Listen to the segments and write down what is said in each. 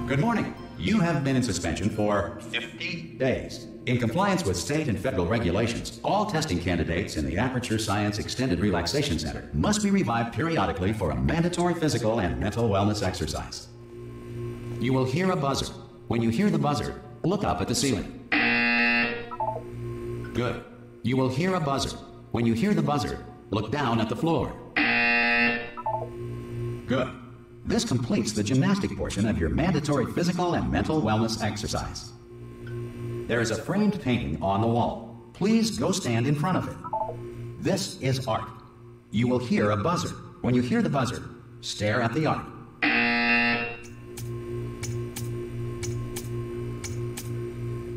Good morning. You have been in suspension for 50 days. In compliance with state and federal regulations, all testing candidates in the Aperture Science Extended Relaxation Center must be revived periodically for a mandatory physical and mental wellness exercise. You will hear a buzzer. When you hear the buzzer, look up at the ceiling. Good. You will hear a buzzer. When you hear the buzzer, look down at the floor. Good. This completes the gymnastic portion of your mandatory physical and mental wellness exercise. There is a framed painting on the wall. Please go stand in front of it. This is art. You will hear a buzzer. When you hear the buzzer, stare at the art.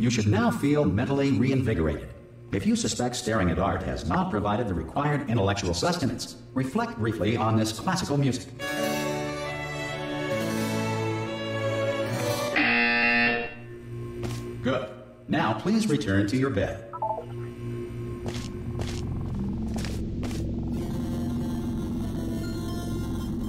You should now feel mentally reinvigorated. If you suspect staring at art has not provided the required intellectual sustenance, reflect briefly on this classical music. Good. Now please return to your bed.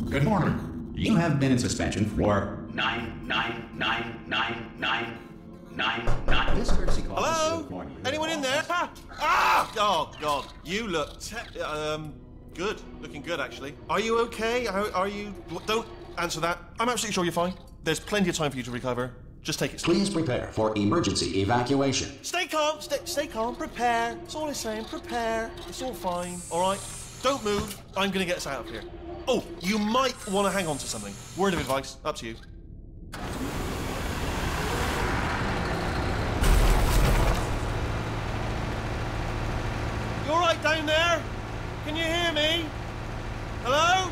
Good morning. You have been in suspension for 9999999. This courtesy call. Hello? Anyone in there? Ah! Oh God, you look good. Looking good, actually. Are you okay? Are you? Don't answer that. I'm absolutely sure you're fine. There's plenty of time for you to recover. Just take it slow. Please prepare for emergency evacuation. Stay calm, stay calm, prepare. That's all I'm saying, prepare. It's all fine, all right? Don't move. I'm gonna get us out of here. Oh, you might want to hang on to something. Word of advice, up to you. You all right down there? Can you hear me? Hello?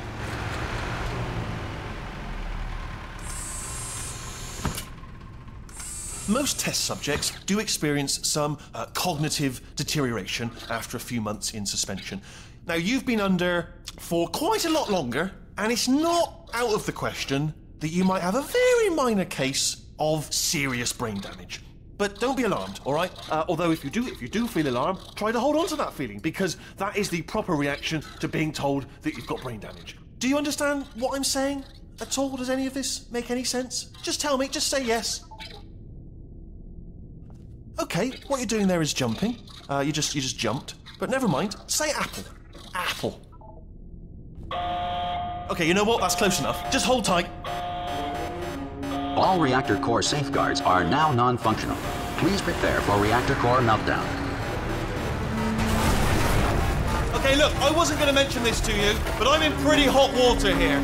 Most test subjects do experience some cognitive deterioration after a few months in suspension. Now, you've been under for quite a lot longer, and it's not out of the question that you might have a very minor case of serious brain damage. But don't be alarmed, all right? Although if you do feel alarmed, try to hold on to that feeling, because that is the proper reaction to being told that you've got brain damage. Do you understand what I'm saying at all? Does any of this make any sense? Just tell me, just say yes. Okay, what you're doing there is jumping. You just jumped. But never mind. Say apple. Apple. Okay, you know what? That's close enough. Just hold tight. All reactor core safeguards are now non-functional. Please prepare for reactor core meltdown. Okay, look, I wasn't going to mention this to you, but I'm in pretty hot water here.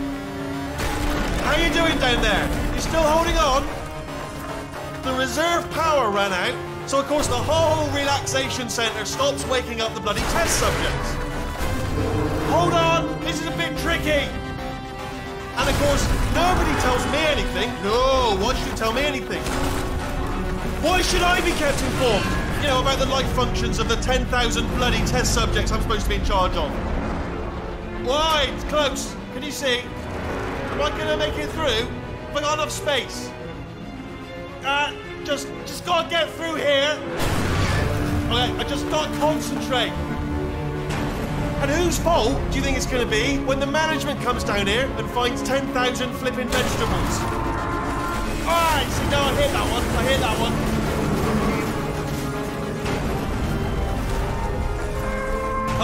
How you doing down there? You still holding on? The reserve power ran out. So, of course, the whole relaxation centre stops waking up the bloody test subjects. Hold on, this is a bit tricky. And, of course, nobody tells me anything. No, why should you tell me anything? Why should I be kept informed? You know, about the life functions of the 10,000 bloody test subjects I'm supposed to be in charge of. Why? It's close. Can you see? Am I going to make it through? Have I got enough space? Just gotta get through here. Okay, I just gotta concentrate. And whose fault do you think it's gonna be when the management comes down here and finds 10,000 flipping vegetables? Alright, see, no, I hit that one.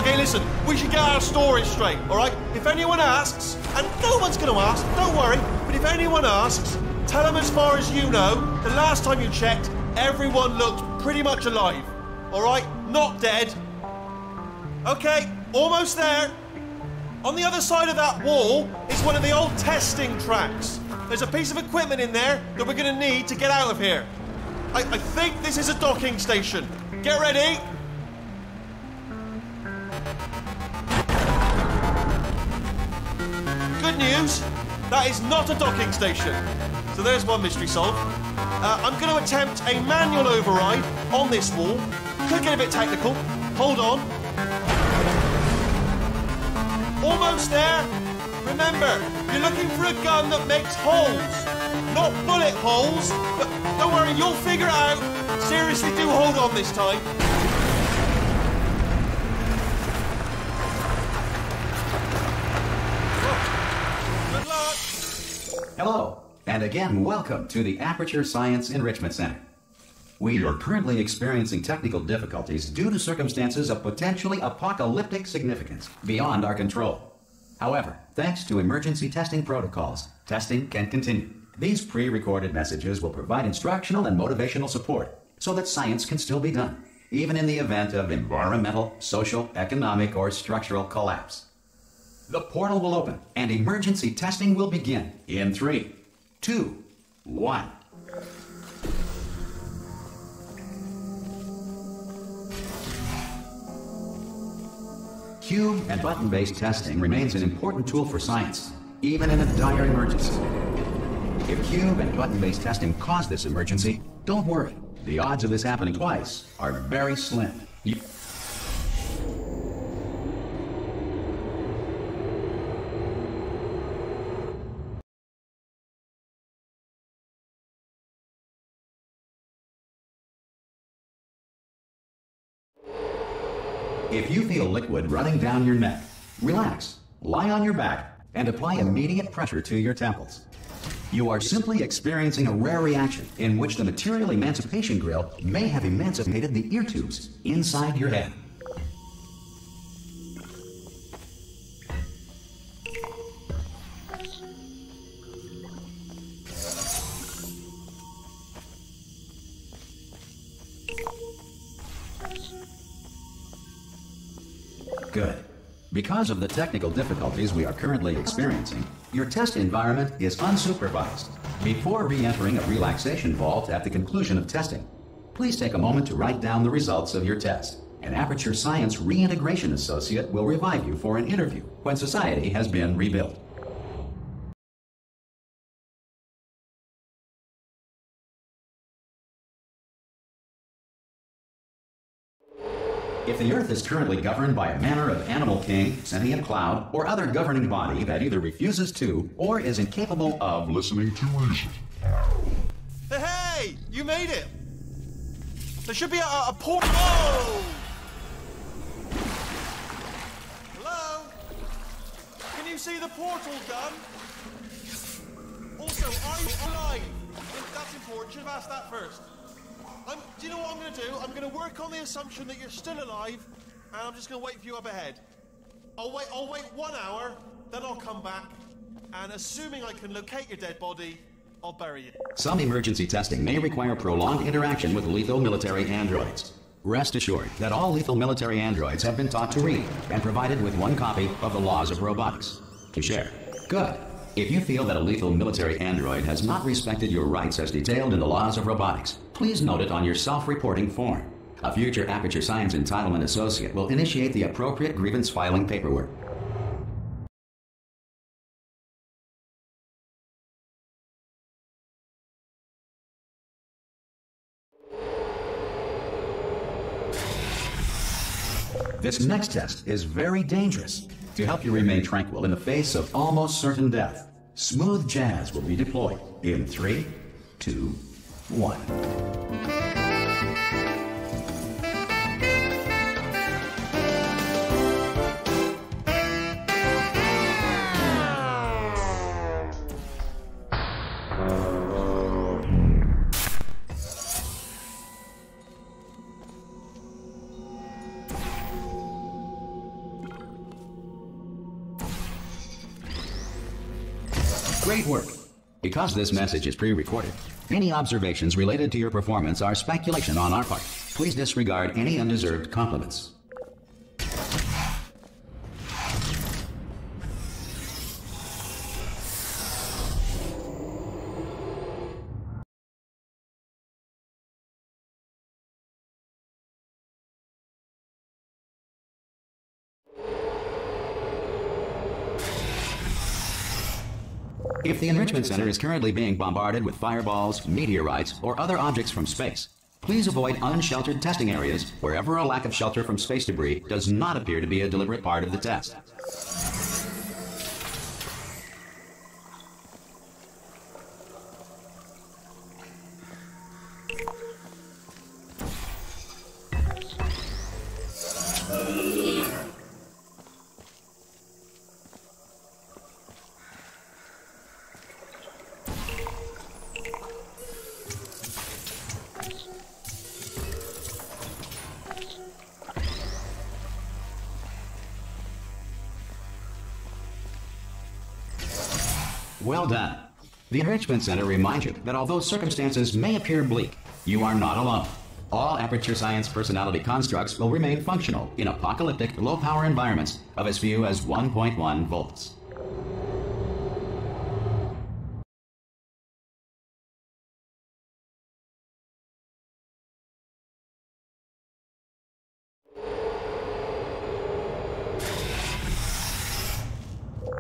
Okay, listen, we should get our stories straight, alright? If anyone asks, and no one's gonna ask, don't worry, but if anyone asks, tell them as far as you know, the last time you checked, everyone looked pretty much alive. All right? Not dead. Okay, almost there. On the other side of that wall is one of the old testing tracks. There's a piece of equipment in there that we're going to need to get out of here. I think this is a docking station. Get ready. Good news, that is not a docking station. So there's one mystery solved. I'm going to attempt a manual override on this wall. Could get a bit technical. Hold on. Almost there. Remember, you're looking for a gun that makes holes. Not bullet holes, but don't worry, you'll figure it out. Seriously, do hold on this time. Good luck. Hello, and again, welcome to the Aperture Science Enrichment Center. We are currently experiencing technical difficulties due to circumstances of potentially apocalyptic significance beyond our control. However, thanks to emergency testing protocols, testing can continue. These pre-recorded messages will provide instructional and motivational support so that science can still be done, even in the event of environmental, social, economic, or structural collapse. The portal will open and emergency testing will begin in 3, 2, 1. Cube and button-based testing remains an important tool for science, even in a dire emergency. If cube and button-based testing caused this emergency, don't worry. The odds of this happening twice are very slim. If you feel liquid running down your neck, relax, lie on your back, and apply immediate pressure to your temples. You are simply experiencing a rare reaction in which the material emancipation grill may have emancipated the ear tubes inside your head. Good. Because of the technical difficulties we are currently experiencing, your test environment is unsupervised. Before re-entering a relaxation vault at the conclusion of testing, please take a moment to write down the results of your test. An Aperture Science Reintegration Associate will revive you for an interview when society has been rebuilt. If the Earth is currently governed by a manner of animal king, sentient cloud, or other governing body that either refuses to or is incapable of listening to reason. Hey! You made it! There should be a portal. Whoa! Hello? Can you see the portal gun? Also, are you alive? That's important. Should have asked that first. Do you know what I'm going to do? I'm going to work on the assumption that you're still alive, and I'm just going to wait for you up ahead. I'll wait 1 hour, then I'll come back, and assuming I can locate your dead body, I'll bury you. Some emergency testing may require prolonged interaction with lethal military androids. Rest assured that all lethal military androids have been taught to read and provided with 1 copy of the Laws of Robotics to share. Good. If you feel that a lethal military android has not respected your rights as detailed in the Laws of Robotics, please note it on your self-reporting form. A future Aperture Science Entitlement Associate will initiate the appropriate grievance filing paperwork. This next test is very dangerous. To help you remain tranquil in the face of almost certain death, smooth jazz will be deployed in 3, 2, 1. Great work. Because this message is pre-recorded, any observations related to your performance are speculation on our part. Please disregard any undeserved compliments. If the Enrichment Center is currently being bombarded with fireballs, meteorites, or other objects from space, please avoid unsheltered testing areas wherever a lack of shelter from space debris does not appear to be a deliberate part of the test. Well done. The Enrichment Center reminds you that although circumstances may appear bleak, you are not alone. All Aperture Science personality constructs will remain functional in apocalyptic, low-power environments of as few as 1.1 volts.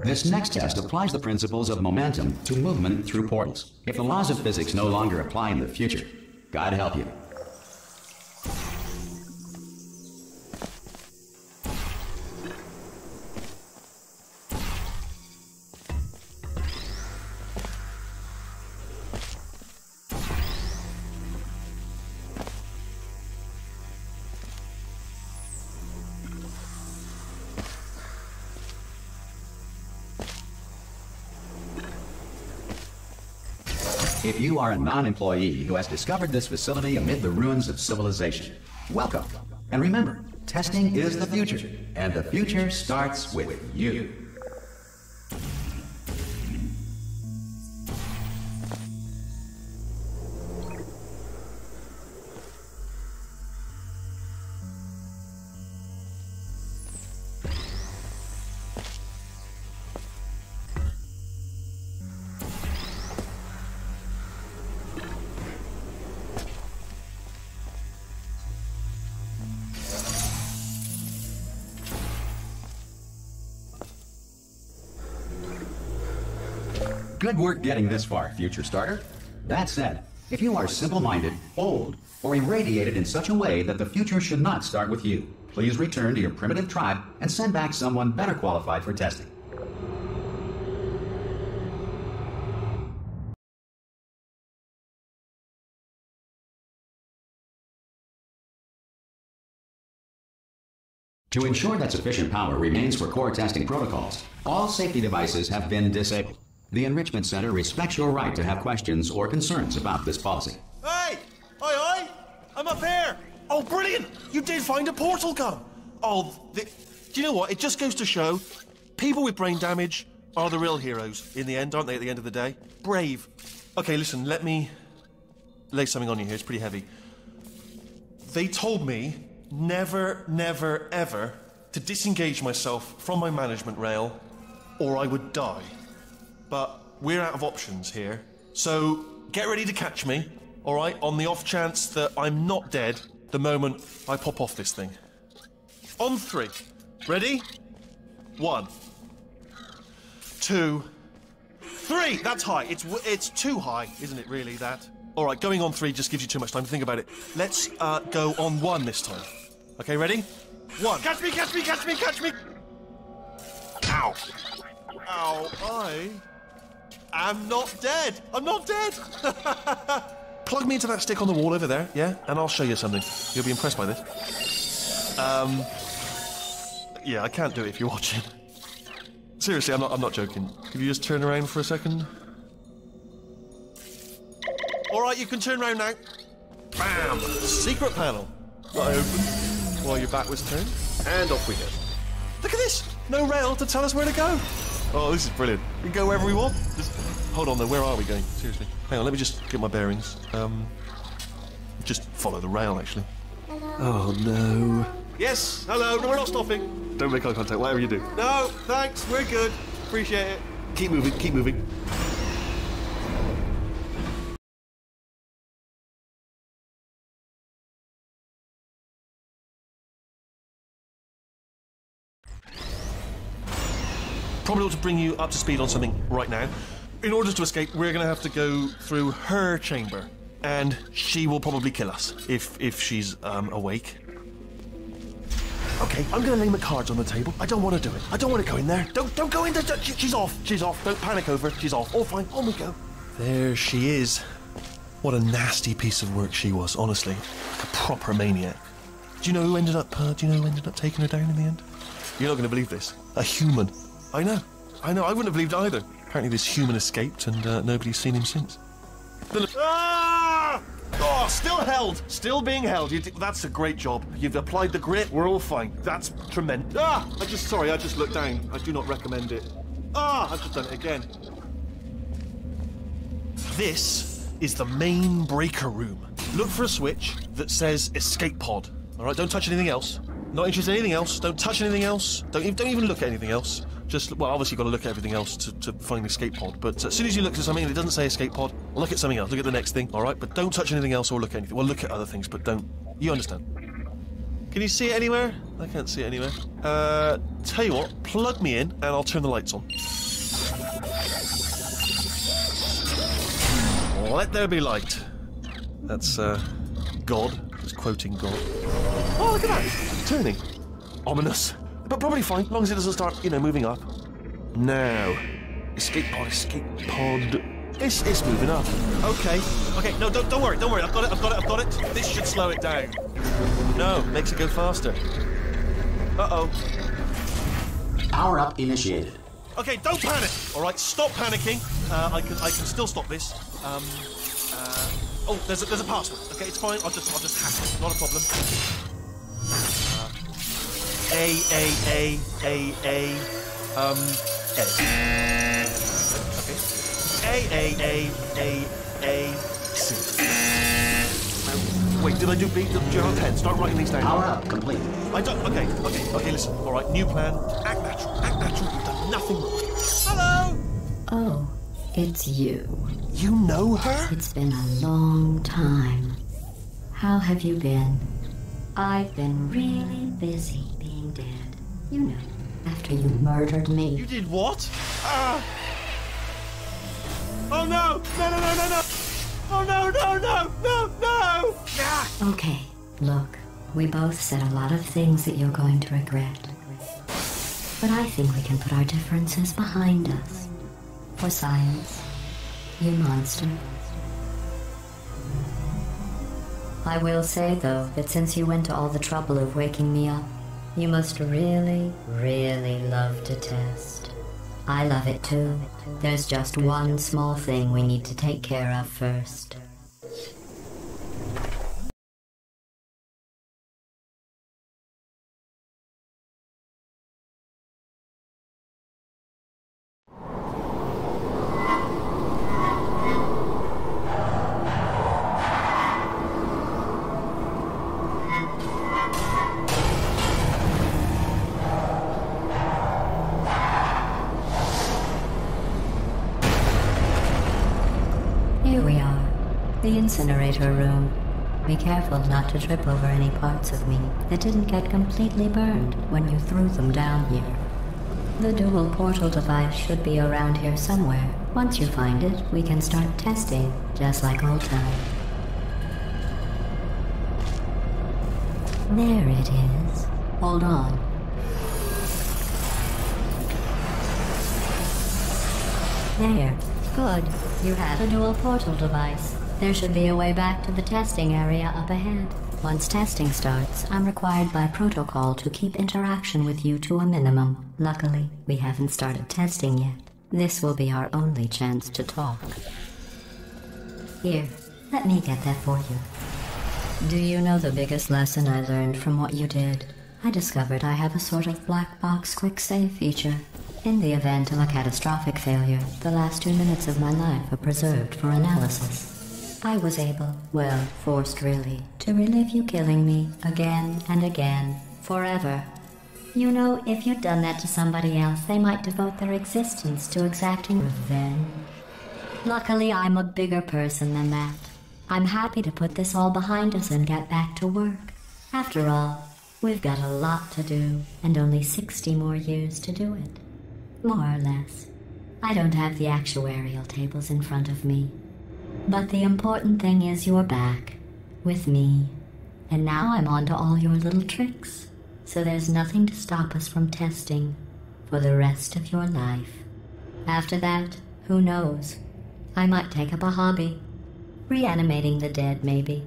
This next test applies the principles of momentum to movement through portals. If the laws of physics no longer apply in the future, God help you. If you are a non-employee who has discovered this facility amid the ruins of civilization, welcome. And remember, testing is the future, and the future starts with you. Good work getting this far, future starter. That said, if you are simple-minded, old, or irradiated in such a way that the future should not start with you, please return to your primitive tribe and send back someone better qualified for testing. To ensure that sufficient power remains for core testing protocols, all safety devices have been disabled. The Enrichment Center respects your right to have questions or concerns about this policy. Hey! Oi! I'm up here! Oh, brilliant! You did find a portal gun! Oh, do you know what? It just goes to show, people with brain damage are the real heroes in the end, aren't they, at the end of the day? Brave. Okay, listen, let me lay something on you here. It's pretty heavy. They told me never, never, ever to disengage myself from my management rail or I would die. But we're out of options here, so get ready to catch me, all right, on the off chance that I'm not dead the moment I pop off this thing. On 3. Ready? 1, 2, 3. That's high. It's too high, isn't it, really, that? All right, going on 3 just gives you too much time to think about it. Let's go on 1 this time. Okay, ready? 1. Catch me, catch me, catch me, catch me! Ow. Ow, I'm not dead! I'm not dead! Plug me into that stick on the wall over there, yeah? And I'll show you something. You'll be impressed by this. Yeah, I can't do it if you're watching. Seriously, I'm not joking. Could you just turn around for a second? Alright, you can turn around now. Bam! Secret panel. That I opened while your back was turned. And off we go. Look at this! No rail to tell us where to go. Oh, this is brilliant. We can go wherever we want. Just hold on though, where are we going? Seriously. Hang on, let me just get my bearings. Just follow the rail, actually. Oh, no. Yes, hello, no, we're not stopping. Don't make eye contact, whatever you do. No, thanks, we're good. Appreciate it. Keep moving, keep moving. Probably ought to bring you up to speed on something right now. In order to escape, we're going to have to go through her chamber. And she will probably kill us if she's awake. Okay, I'm going to lay my cards on the table. I don't want to do it. I don't want to go in there. Don't go in there. She's off. She's off. Don't panic over it. She's off. All fine. On we go. There she is. What a nasty piece of work she was, honestly. Like a proper maniac. Do you know who ended up taking her down in the end? You're not going to believe this. A human. I know. I wouldn't have believed either. Apparently this human escaped and nobody's seen him since. Ah! Oh, still held. Still being held. That's a great job. You've applied the grit. We're all fine. That's tremendous. Ah! I just looked down. I do not recommend it. Ah! I've just done it again. This is the main breaker room. Look for a switch that says escape pod. All right, don't touch anything else. Not interested in anything else. Don't touch anything else. Don't even look at anything else. Just, well, obviously you've got to look at everything else to find the escape pod. But as soon as you look at something and it doesn't say escape pod, look at something else. Look at the next thing, all right? But don't touch anything else or look at anything. Well, look at other things, but don't. You understand? Can you see it anywhere? I can't see it anywhere. Tell you what, plug me in and I'll turn the lights on. Let there be light. That's, God. Just quoting God. Oh, look at that. It's turning. Ominous. But probably fine, as long as it doesn't start, moving up. Now. Escape pod. It's moving up. Okay. No, don't worry. I've got it. This should slow it down. No, makes it go faster. Uh-oh. Power up initiated. Okay, don't panic. All right, stop panicking. I can still stop this. Oh, there's a password. Okay, it's fine. I'll just hack it. Not a problem. A. Okay. A. C. Wait, did I do B? Do you have a pen? Start writing these down. Power up complete. I don't. Okay. Listen. All right, new plan. Act natural. You've done nothing wrong. Hello. Oh, it's you. You know her? It's been a long time. How have you been? I've been really busy being dead. You know, after you murdered me. You did what? Oh no! No! Oh no! Yeah. Okay, look, we both said a lot of things that you're going to regret. But I think we can put our differences behind us. For science. You monster. I will say, though, that since you went to all the trouble of waking me up, you must really, really love to test. I love it too. There's just one small thing we need to take care of first. Here we are, the incinerator room. Be careful not to trip over any parts of me that didn't get completely burned when you threw them down here. The dual portal device should be around here somewhere. Once you find it, we can start testing, just like old times. There it is. Hold on. There. Good. You have a dual portal device. There should be a way back to the testing area up ahead. Once testing starts, I'm required by protocol to keep interaction with you to a minimum. Luckily, we haven't started testing yet. This will be our only chance to talk. Here, let me get that for you. Do you know the biggest lesson I learned from what you did? I discovered I have a sort of black box quick save feature. In the event of a catastrophic failure, the last 2 minutes of my life are preserved for analysis. I was able, well, forced really, to relive you killing me again and again, forever. You know, if you'd done that to somebody else, they might devote their existence to exacting revenge. Luckily, I'm a bigger person than that. I'm happy to put this all behind us and get back to work. After all, we've got a lot to do, and only 60 more years to do it. More or less. I don't have the actuarial tables in front of me. But the important thing is you're back. With me. And now I'm on to all your little tricks. So there's nothing to stop us from testing for the rest of your life. After that, who knows? I might take up a hobby. Reanimating the dead, maybe.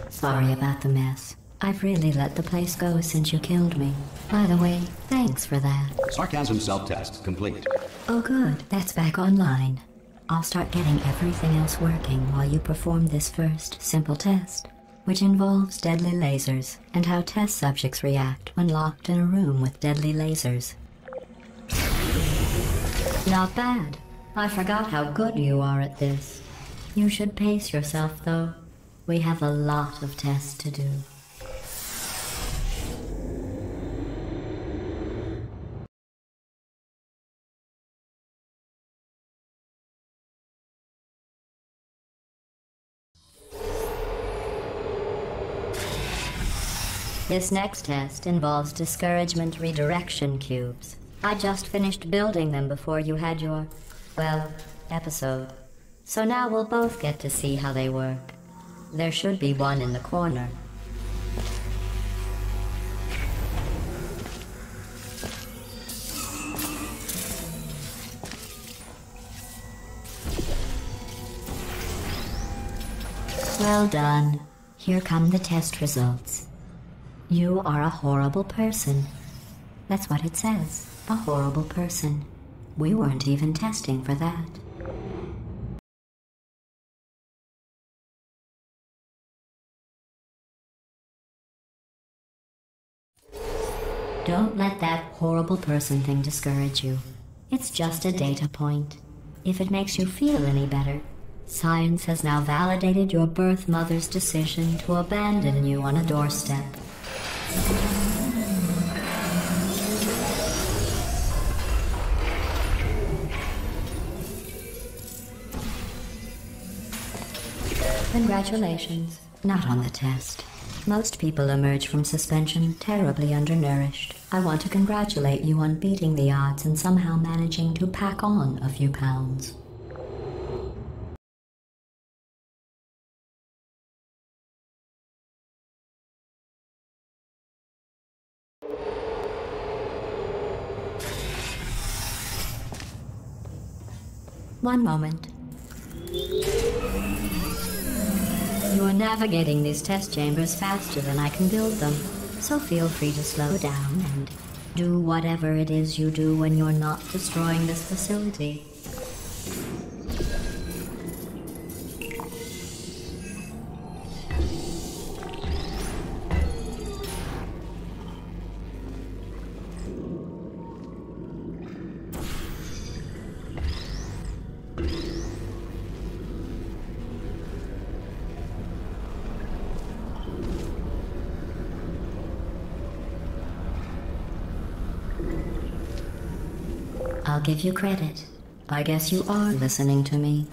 Sorry about the mess. I've really let the place go since you killed me. By the way, thanks for that. Sarcasm self-test complete. Oh good, that's back online. I'll start getting everything else working while you perform this first simple test, which involves deadly lasers and how test subjects react when locked in a room with deadly lasers. Not bad. I forgot how good you are at this. You should pace yourself, though. We have a lot of tests to do. This next test involves discouragement redirection cubes. I just finished building them before you had your, well, episode. So now we'll both get to see how they work. There should be one in the corner. Well done. Here come the test results. You are a horrible person. That's what it says. A horrible person. We weren't even testing for that. Don't let that horrible person thing discourage you. It's just a data point. If it makes you feel any better, science has now validated your birth mother's decision to abandon you on a doorstep. Congratulations. Not on the test. Most people emerge from suspension terribly undernourished. I want to congratulate you on beating the odds and somehow managing to pack on a few pounds. One moment. You are navigating these test chambers faster than I can build them, so feel free to slow down and do whatever it is you do when you're not destroying this facility. I'll give you credit. I guess you are listening to me.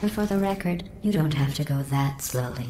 But for the record, you don't have to go that slowly.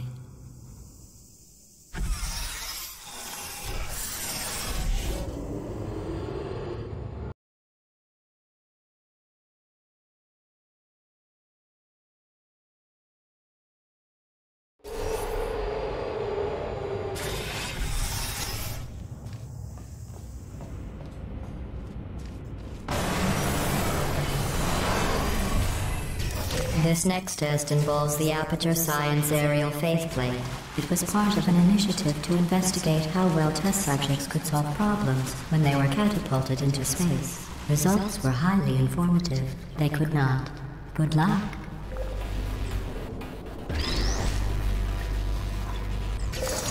This next test involves the Aperture Science Aerial Faithplate. It was part of an initiative to investigate how well test subjects could solve problems when they were catapulted into space. Results were highly informative. They could not. Good luck.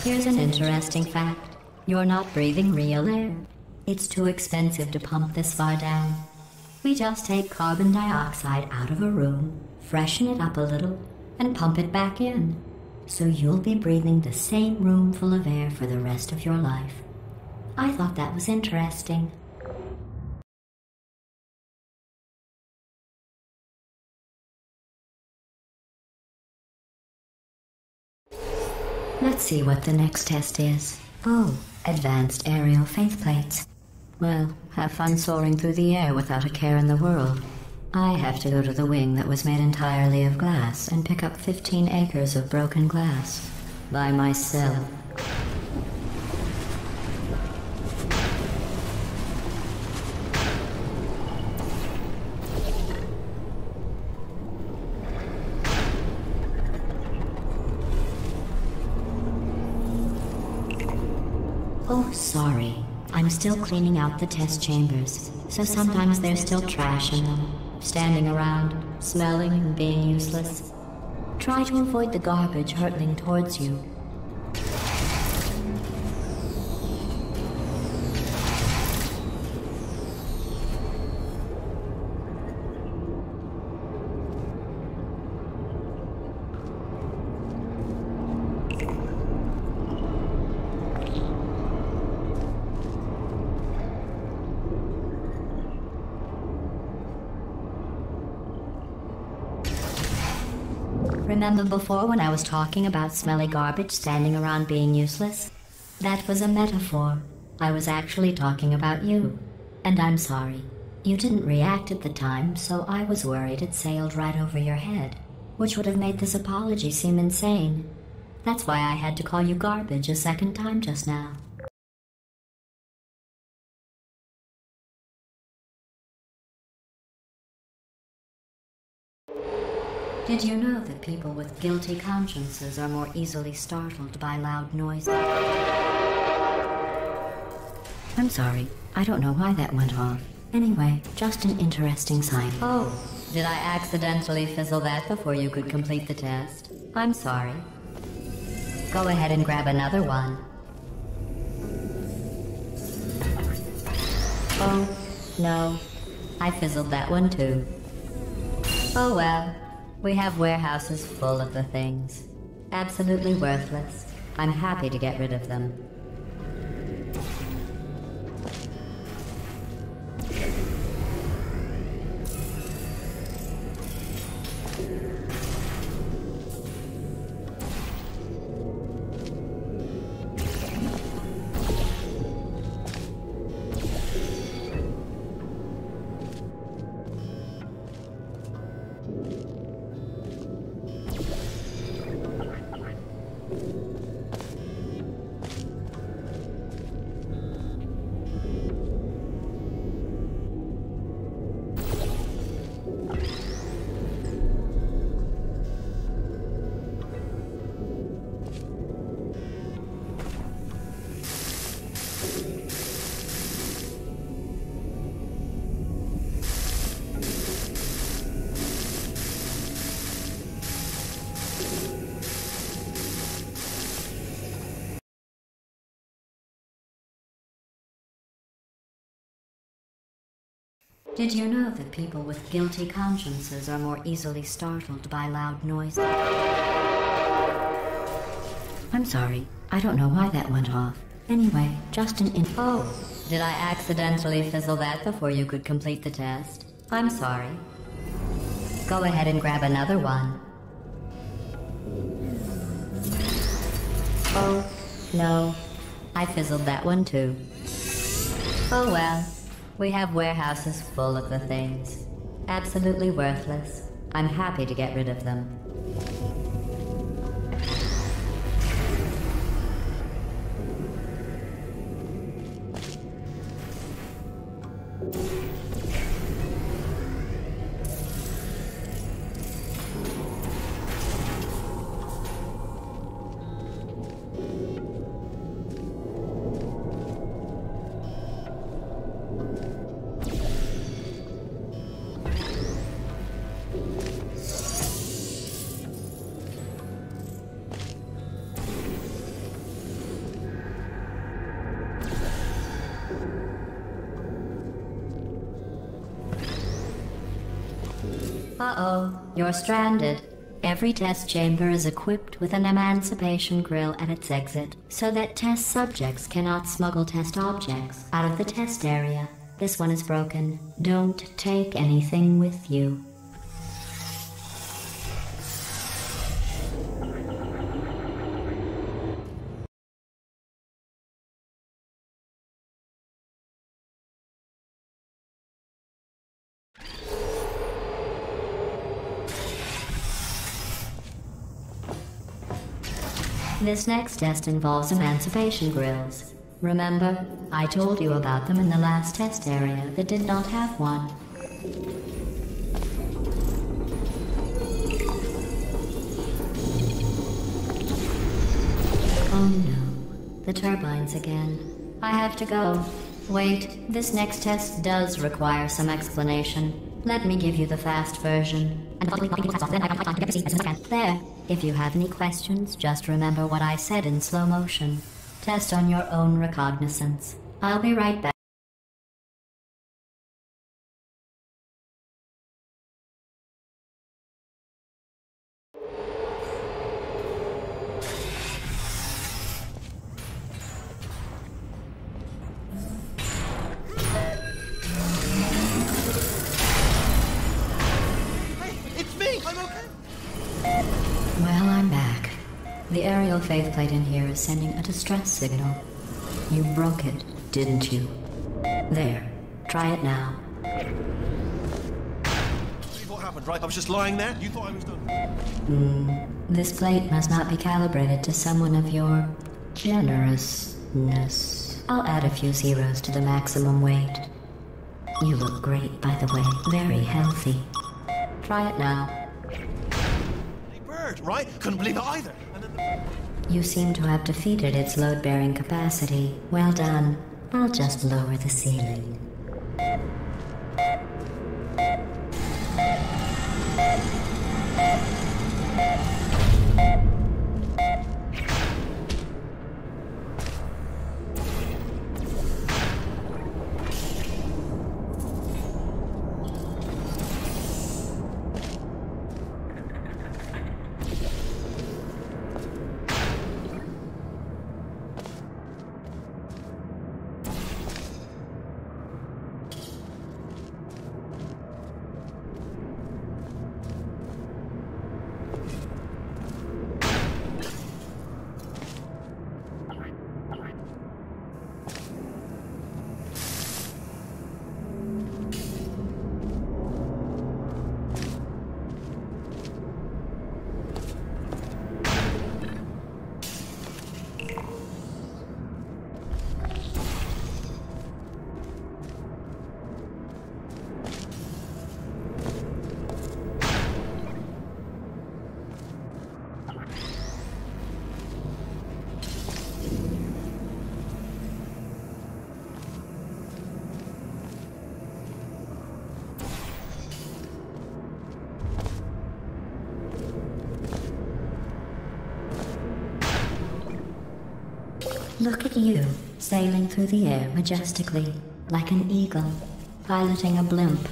Here's an interesting fact. You're not breathing real air. It's too expensive to pump this far down. We just take carbon dioxide out of a room, freshen it up a little, and pump it back in. So you'll be breathing the same room full of air for the rest of your life. I thought that was interesting. Let's see what the next test is. Oh, advanced aerial faceplates. Well, have fun soaring through the air without a care in the world. I have to go to the wing that was made entirely of glass and pick up 15 acres of broken glass. By myself. Oh, sorry. I'm still cleaning out the test chambers, so sometimes there's still trash in them, standing around, smelling and being useless. Try to avoid the garbage hurtling towards you. Remember before when I was talking about smelly garbage standing around being useless? That was a metaphor. I was actually talking about you. And I'm sorry. You didn't react at the time, so I was worried it sailed right over your head, which would have made this apology seem insane. That's why I had to call you garbage a second time just now. Did you know that people with guilty consciences are more easily startled by loud noises? I'm sorry. I don't know why that went off. Anyway, just an interesting sign. Oh, did I accidentally fizzle that before you could complete the test? I'm sorry. Go ahead and grab another one. Oh, no. I fizzled that one too. Oh well. We have warehouses full of the things. Absolutely worthless. I'm happy to get rid of them. Did you know that people with guilty consciences are more easily startled by loud noises? I'm sorry. I don't know why that went off. Anyway, just an info. Oh, did I accidentally fizzle that before you could complete the test? I'm sorry. Go ahead and grab another one. Oh, no. I fizzled that one too. Oh well. We have warehouses full of the things. Absolutely worthless. I'm happy to get rid of them. Uh-oh, you're stranded. Every test chamber is equipped with an emancipation grill at its exit, so that test subjects cannot smuggle test objects out of the test area. This one is broken. Don't take anything with you. This next test involves emancipation grills. Remember, I told you about them in the last test area that did not have one. Oh no, the turbines again. I have to go. Wait, this next test does require some explanation. Let me give you the fast version. There. If you have any questions, just remember what I said in slow motion. Test on your own recognizance. I'll be right back. Well, I'm back. The aerial faceplate in here is sending a distress signal. You broke it, didn't you? There. Try it now. See what happened, right? I was just lying there. You thought I was done. This plate must not be calibrated to someone of your generousness. I'll add a few zeros to the maximum weight. You look great, by the way. Very healthy. Try it now. Right? Couldn't believe it either. And then You seem to have defeated its load-bearing capacity. Well done. I'll just lower the ceiling. Look at you, sailing through the air majestically, like an eagle, piloting a blimp.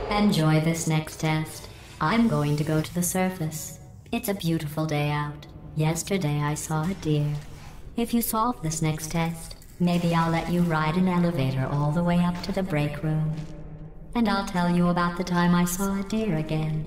Enjoy this next test. I'm going to go to the surface. It's a beautiful day out. Yesterday I saw a deer. If you solve this next test, maybe I'll let you ride an elevator all the way up to the break room. And I'll tell you about the time I saw a deer again.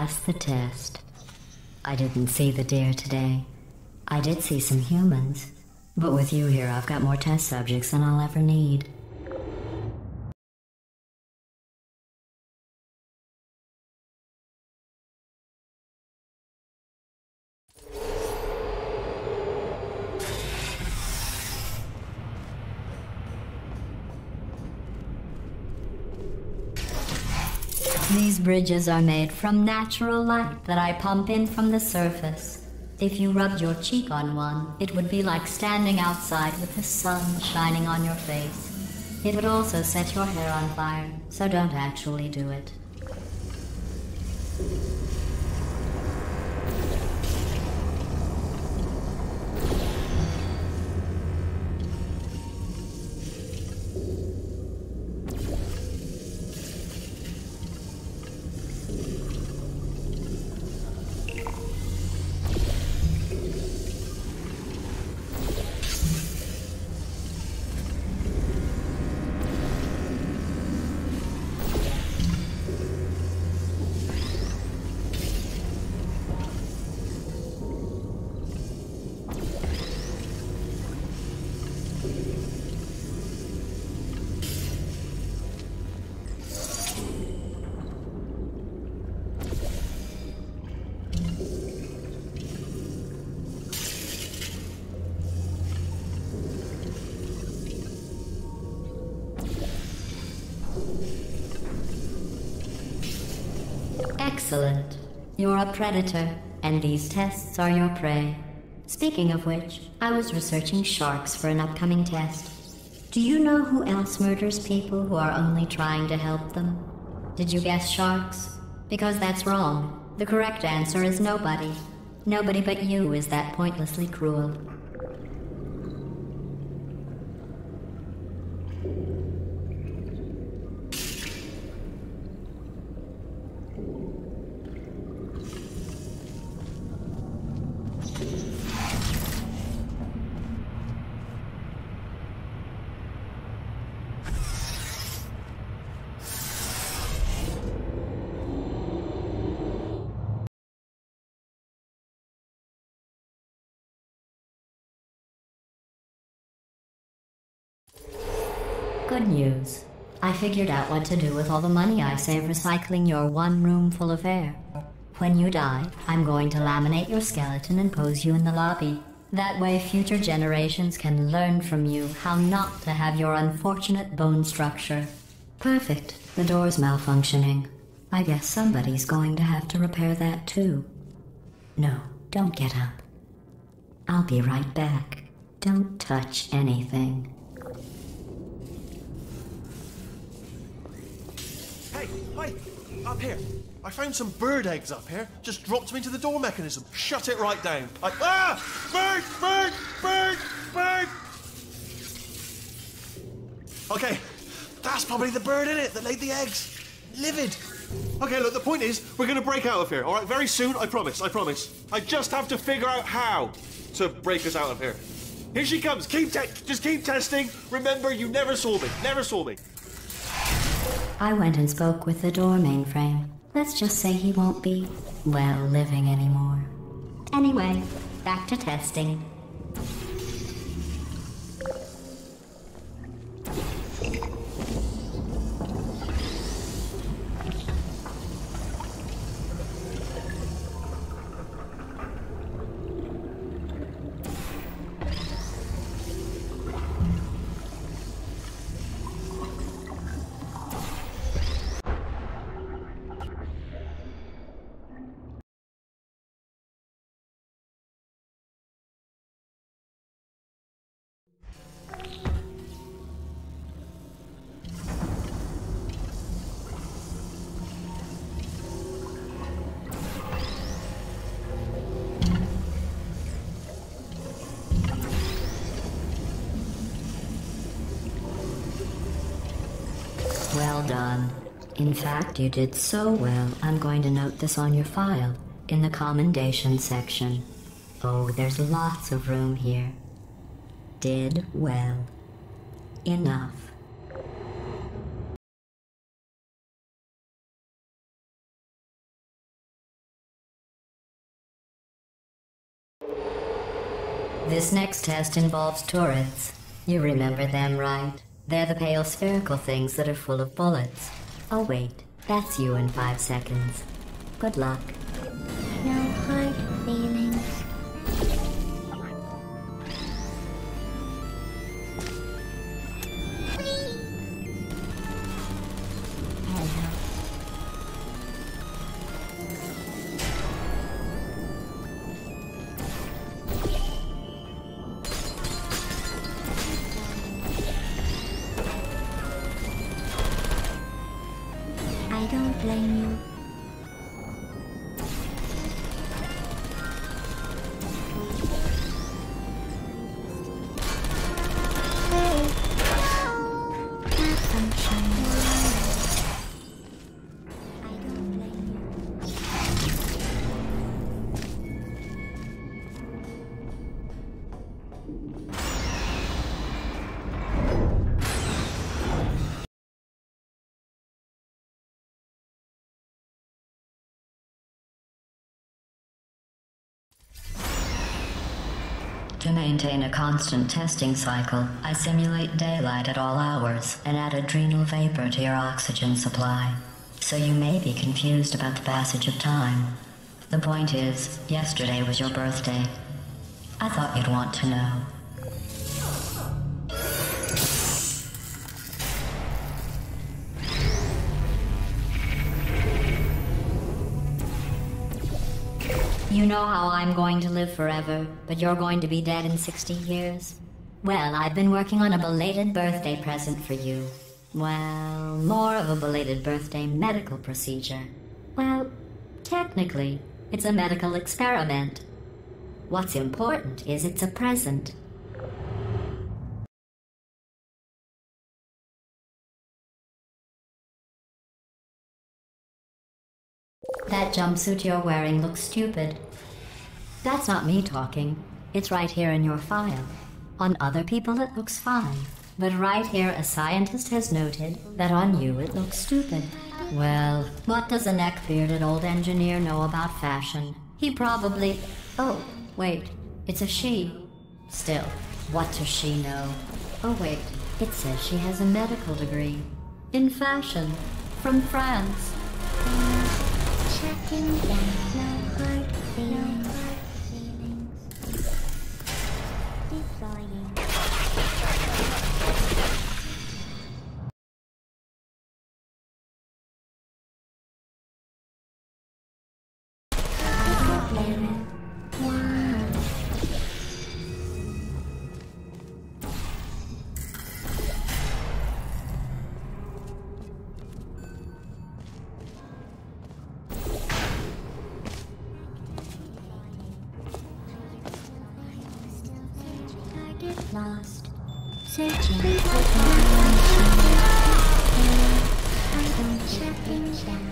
passed the test. I didn't see the deer today. I did see some humans. But with you here, I've got more test subjects than I'll ever need. These bridges are made from natural light that I pump in from the surface. If you rubbed your cheek on one, it would be like standing outside with the sun shining on your face. It would also set your hair on fire, so don't actually do it. Excellent. You're a predator, and these tests are your prey. Speaking of which, I was researching sharks for an upcoming test. Do you know who else murders people who are only trying to help them? Did you guess sharks? Because that's wrong. The correct answer is nobody. Nobody but you is that pointlessly cruel. Good news. I figured out what to do with all the money I save recycling your one room full of air. When you die, I'm going to laminate your skeleton and pose you in the lobby. That way future generations can learn from you how not to have your unfortunate bone structure. Perfect. The door's malfunctioning. I guess somebody's going to have to repair that too. No, don't get up. I'll be right back. Don't touch anything. Hey, hi! Up here. I found some bird eggs up here. Just dropped them into the door mechanism. Shut it right down. Bird! Bird! Bird! Bird! Okay, that's probably the bird in it that laid the eggs. Livid. Okay, look, the point is, we're gonna break out of here, all right? Very soon, I promise, I promise. I just have to figure out how to break us out of here. Here she comes. Just keep testing. Remember, you never saw me. Never saw me. I went and spoke with the door mainframe. Let's just say he won't be, well, living anymore. Anyway, back to testing. Well done. In fact, you did so well, I'm going to note this on your file, in the commendation section. Oh, there's lots of room here. Did well. Enough. This next test involves turrets. You remember them, right? They're the pale spherical things that are full of bullets. Oh wait, that's you in 5 seconds. Good luck. No hard feelings. Hello. I don't blame you. To maintain a constant testing cycle, I simulate daylight at all hours and add adrenal vapor to your oxygen supply. So you may be confused about the passage of time. The point is, yesterday was your birthday. I thought you'd want to know. You know how I'm going to live forever, but you're going to be dead in 60 years? Well, I've been working on a belated birthday present for you. Well, more of a belated birthday medical procedure. Well, technically, it's a medical experiment. What's important is it's a present. That jumpsuit you're wearing looks stupid. That's not me talking. It's right here in your file. On other people it looks fine. But right here a scientist has noted that on you it looks stupid. Well, what does a neck-bearded old engineer know about fashion? He probably... Oh, wait. It's a she. Still, what does she know? Oh wait, it says she has a medical degree. In fashion. From France. Checking down, no hard feelings. Deploying. Lost. Searching for information. I don't checking down.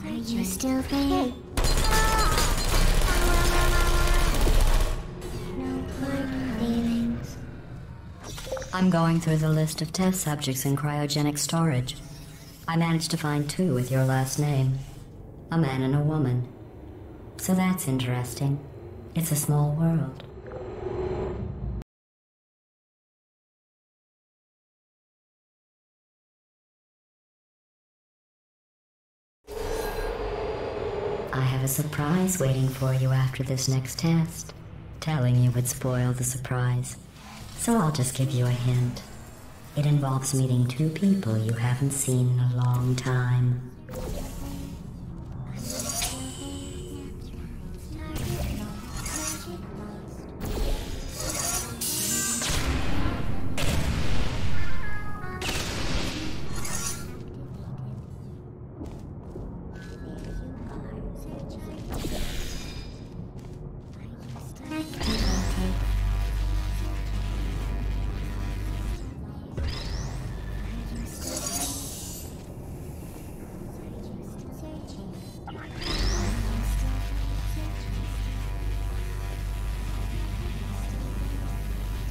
Are you still there? No hard feelings. I'm going through the list of test subjects in cryogenic storage. I managed to find 2 with your last name. A man and a woman. So that's interesting. It's a small world. I have a surprise waiting for you after this next test. Telling you would spoil the surprise. So I'll just give you a hint. It involves meeting 2 people you haven't seen in a long time.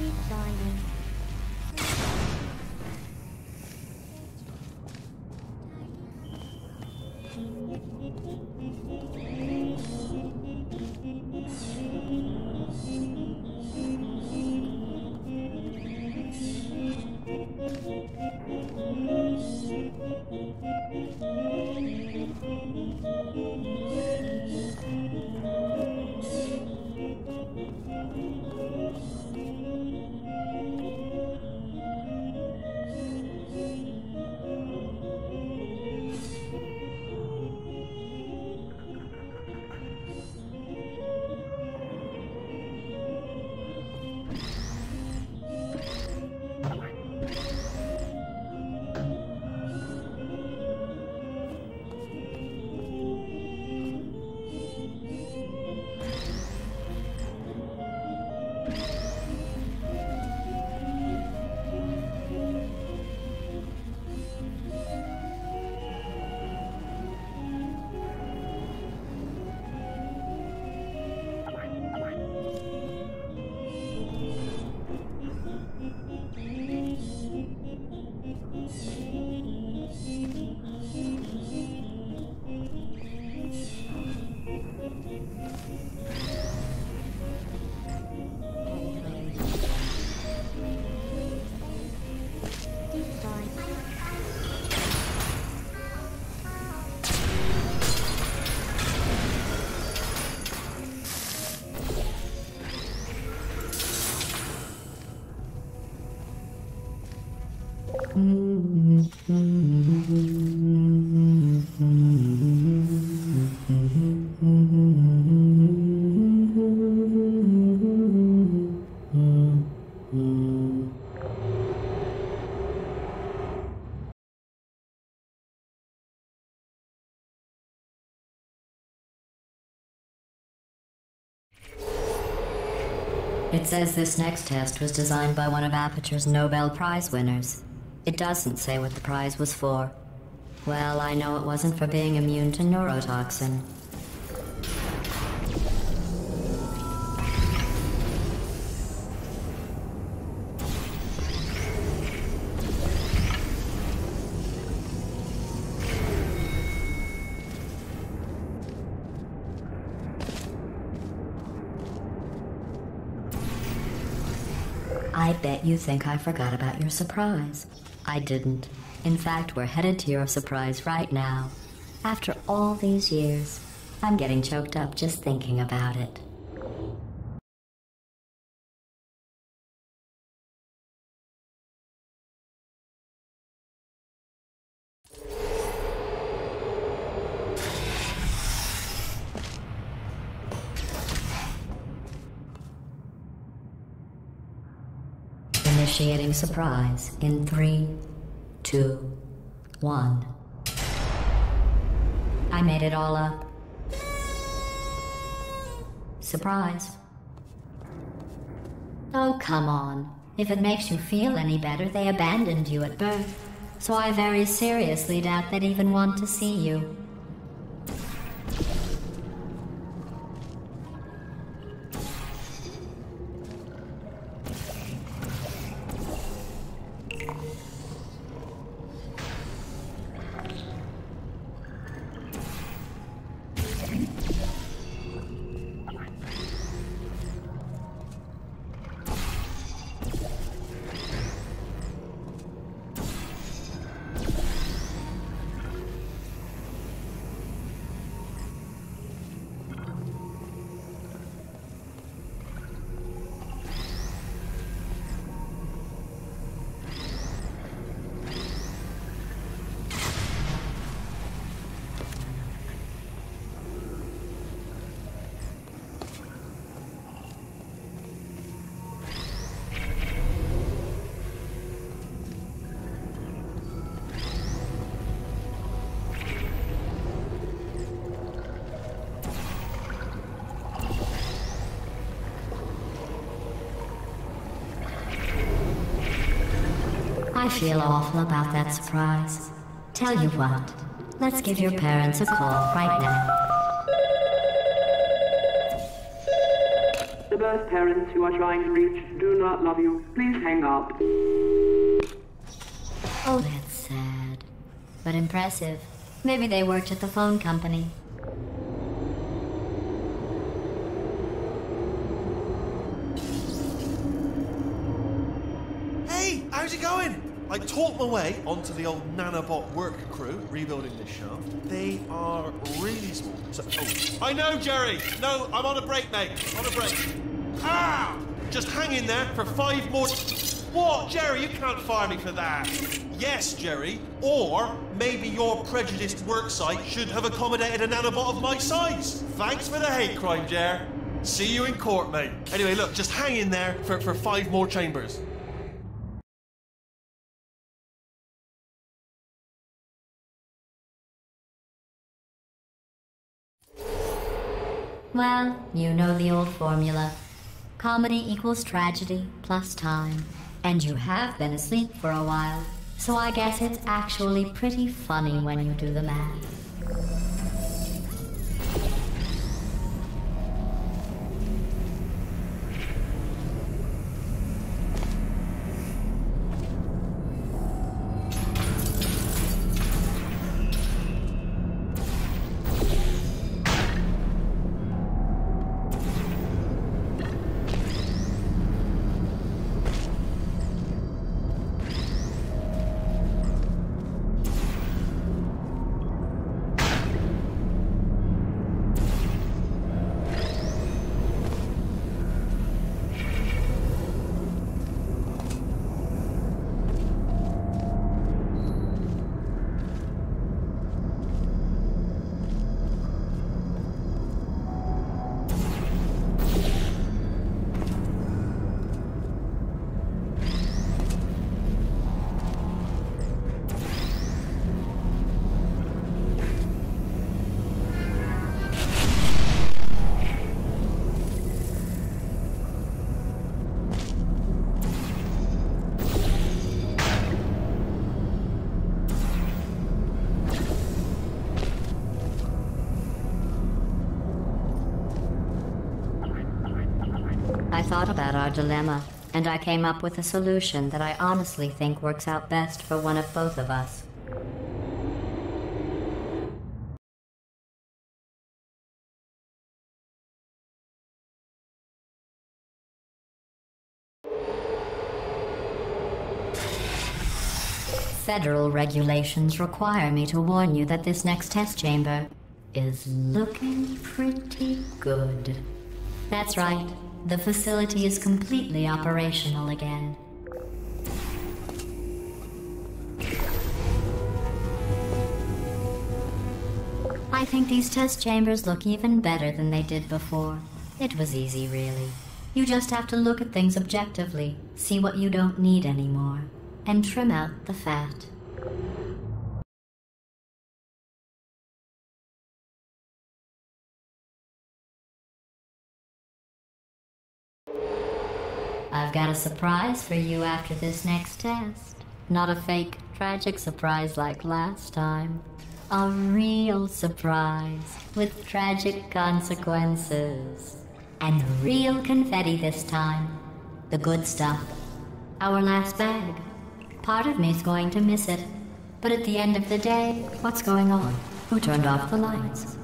Deploying. It says this next test was designed by one of Aperture's Nobel Prize winners. It doesn't say what the prize was for. Well, I know it wasn't for being immune to neurotoxin. I bet you think I forgot about your surprise. I didn't. In fact, we're headed to your surprise right now. After all these years, I'm getting choked up just thinking about it. Initiating surprise in 3, 2, 1. I made it all up. Surprise. Oh, come on. If it makes you feel any better, they abandoned you at birth. So I very seriously doubt they'd even want to see you. I feel awful about that surprise. Tell you what, let's give your parents a call right now. The birth parents you are trying to reach do not love you. Please hang up. Oh, that's sad. But impressive. Maybe they worked at the phone company. Hey, how's it going? I talked my way onto the old nanobot work crew rebuilding this shaft. They are really small. So, I know, Jerry. No, I'm on a break, mate. On a break. Ah! Just hang in there for 5 more. What, Jerry? You can't fire me for that. Yes, Jerry. Or maybe your prejudiced work site should have accommodated a nanobot of my size. Thanks for the hate crime, Jer. See you in court, mate. Anyway, look, just hang in there for 5 more chambers. Well, you know the old formula. Comedy equals tragedy plus time. And you have been asleep for a while, so I guess it's actually pretty funny when you do the math. I thought about our dilemma, and I came up with a solution that I honestly think works out best for one of both of us. Federal regulations require me to warn you that this next test chamber is looking pretty good. That's right. The facility is completely operational again. I think these test chambers look even better than they did before. It was easy, really. You just have to look at things objectively, see what you don't need anymore, and trim out the fat. I've got a surprise for you after this next test. Not a fake, tragic surprise like last time. A real surprise with tragic consequences. And real confetti this time. The good stuff. Our last bag. Part of me's going to miss it. But at the end of the day, what's going on? Who turned off the lights?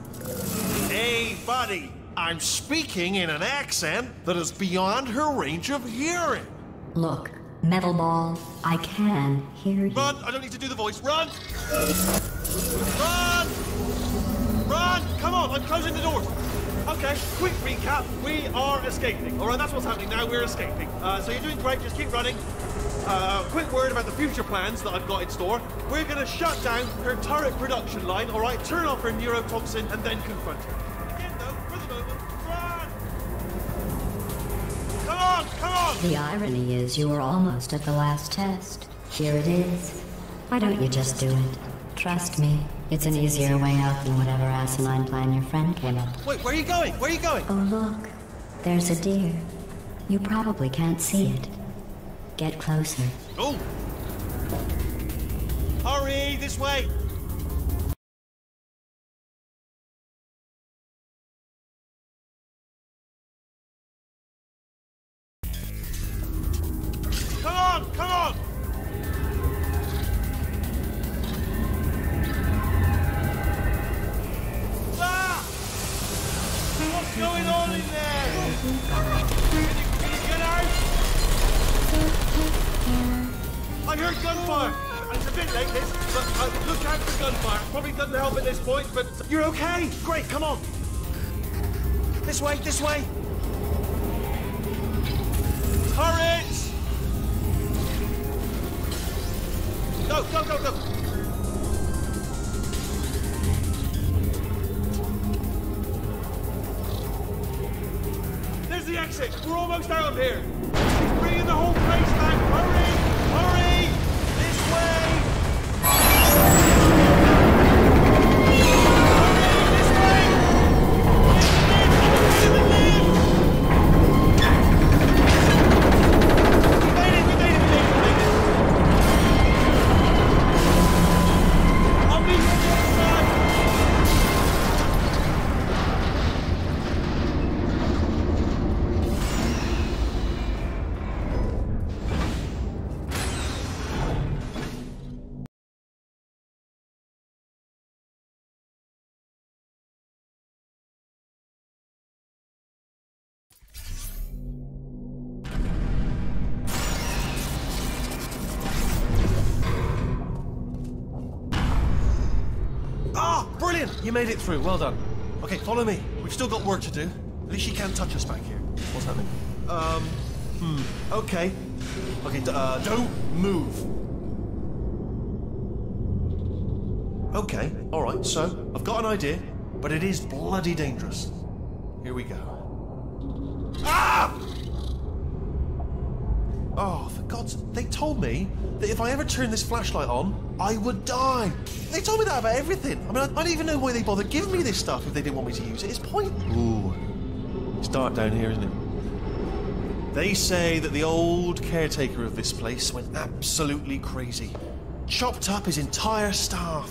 Hey, buddy! I'm speaking in an accent that is beyond her range of hearing. Look, Metal Ball, I can hear you. Run! I don't need to do the voice. Run! Run! Run! Come on, I'm closing the doors. Okay, quick recap. We are escaping. All right, that's what's happening now. We're escaping. So you're doing great. Just keep running. Quick word about the future plans that I've got in store. We're going to shut down her turret production line, all right? Turn off her neurotoxin and then confront her. Again, though, for the moment, run! Come on, come on! The irony is you were almost at the last test. Here it is. Why don't you just do it? Trust me, it's an easier way out than whatever asinine plan your friend came up with. Wait, where are you going? Where are you going? Oh, look. There's a deer. You probably can't see it. Get closer. Oh! Hurry, this way! Come on, come on! Ah! What's going on in there? Can you get out? I heard gunfire! It's a bit late, this, but look out for gunfire. Probably doesn't help at this point, but you're okay! Great, come on! This way, this way! Turrets! Go, go, go, go! There's the exit! We're almost out of here! He's bringing the whole place back! Hurry! Hurry! This way! Brilliant! You made it through. Well done. Okay, follow me. We've still got work to do. At least she can't touch us back here. What's happening? Okay. Okay, don't move. Okay, alright, so I've got an idea, but it is bloody dangerous. Here we go. Ah! Oh, for God's sake, they told me that if I ever turned this flashlight on, I would die. They told me that about everything. I mean, I don't even know why they bothered giving me this stuff if they didn't want me to use it. It's pointless. Ooh, it's dark down here, isn't it? They say that the old caretaker of this place went absolutely crazy. Chopped up his entire staff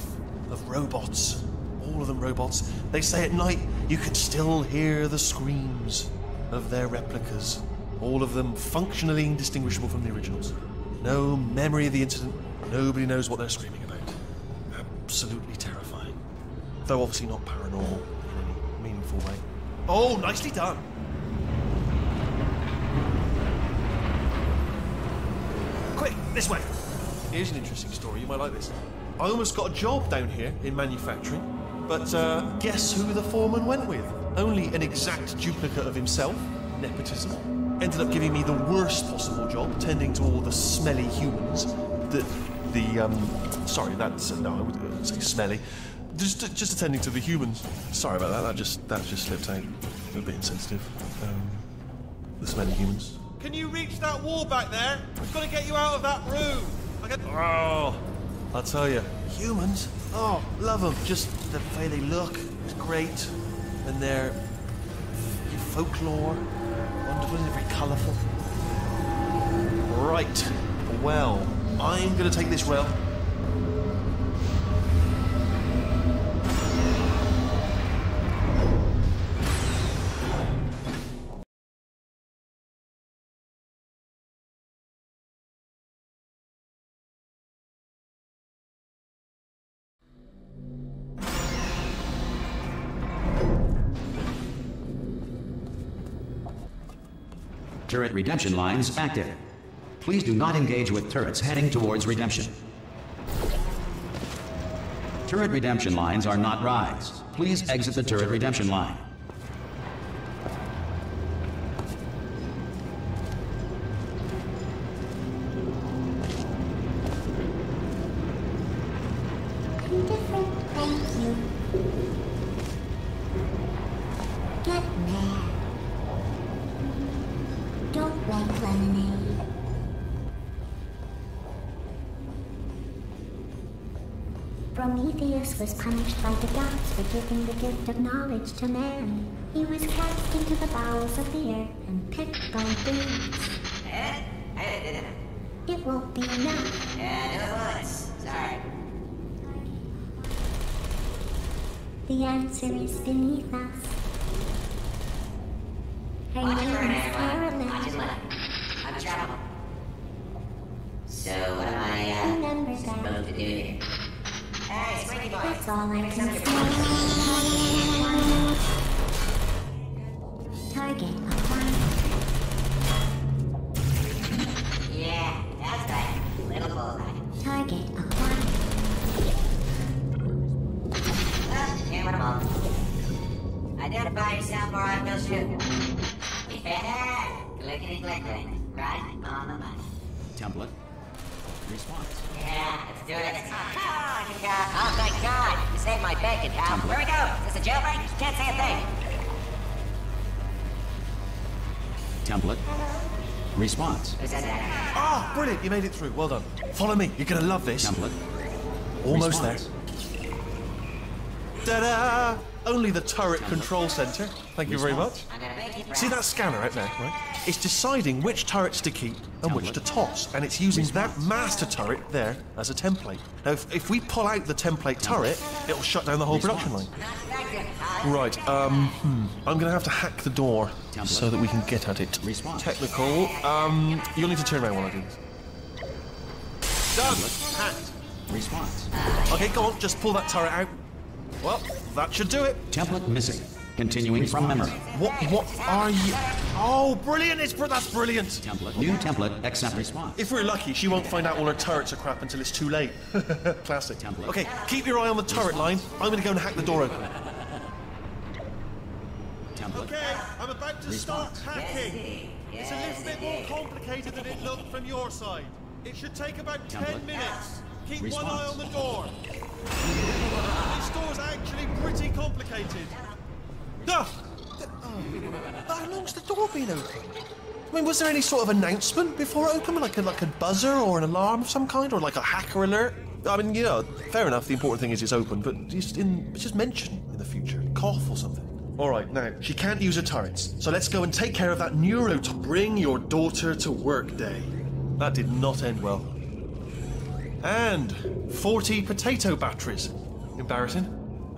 of robots. All of them robots. They say at night you can still hear the screams of their replicas. All of them functionally indistinguishable from the originals. No memory of the incident. Nobody knows what they're screaming about. Absolutely terrifying. Though obviously not paranormal in any meaningful way. Oh, nicely done! Quick, this way! Here's an interesting story, you might like this. I almost got a job down here in manufacturing, but guess who the foreman went with? Only an exact duplicate of himself, nepotism. Ended up giving me the worst possible job, tending to all the smelly humans. Sorry, that's, no, I would say smelly. Just attending to the humans. Sorry about that, that just slipped out. A bit insensitive. The smelly humans. Can you reach that wall back there? We've got to get you out of that room. Oh, I'll tell you, humans, oh, love them. Just the way they look is great. And their folklore, wonderful, they're very colourful. Right, well, I'm going to take this rail. Turret redemption lines active. Please do not engage with turrets heading towards redemption. Turret redemption lines are not rise. Please exit the turret redemption line. Indifferent, thank you. Get mad. Don't like lemonade. Prometheus was punished by the gods for giving the gift of knowledge to man. He was cast into the bowels of the earth and picked on things. It won't be enough. Sorry. The answer is beneath us. Her name is Carolyn. I'm trouble. So what am I Remember that. supposed to do here? Hey, Squeaky Boy. That's all I can say. Target acquired. Yeah, that's right. Little bullseye. Target acquired. Can't win them all. Identify yourself or I will shoot. Yeah, clickety-clickety. Right on the money. Template. Response. Yeah, let's do it. Oh, thank God. You saved my bacon, pal. Where we go? Is this a jailbreak? Can't say a thing. Template. Response. Who said that? Ah, brilliant, you made it through. Well done. Follow me, you're going to love this. Template. Almost Response. there. Ta-da! Only the turret control center. Thank you very much. I'm gonna make you proud. See that scanner out there, right? It's deciding which turrets to keep and which to toss, and it's using that master turret there as a template. Now, if we pull out the template turret, it'll shut down the whole production line. Right, I'm gonna have to hack the door so that we can get at it. Response. Technical, you'll need to turn around while I do this. Done! Hacked. Response. Okay, go on, just pull that turret out. Well, that should do it. Template missing. Continuing from memory. What are you? Oh, brilliant! That's brilliant. Template. New template. Accept response. If we're lucky, she won't find out all her turrets are crap until it's too late. Classic. Template. Okay, keep your eye on the turret line. I'm going to go and hack the door open. Template. Okay, I'm about to start Response. hacking. It's a little bit more complicated than it looked from your side. It should take about 10 Template. minutes. Keep one Response. eye on the door. This door's actually pretty complicated. Ah! How long's the door been open? I mean, was there any sort of announcement before it opened, like a buzzer or an alarm of some kind, or like a hacker alert? I mean, you know, fair enough. The important thing is it's open, but just mention in the future, cough or something. All right, now she can't use her turrets, so let's go and take care of that neuro. Bring your daughter to work day. That did not end well. And 40 potato batteries. Embarrassing.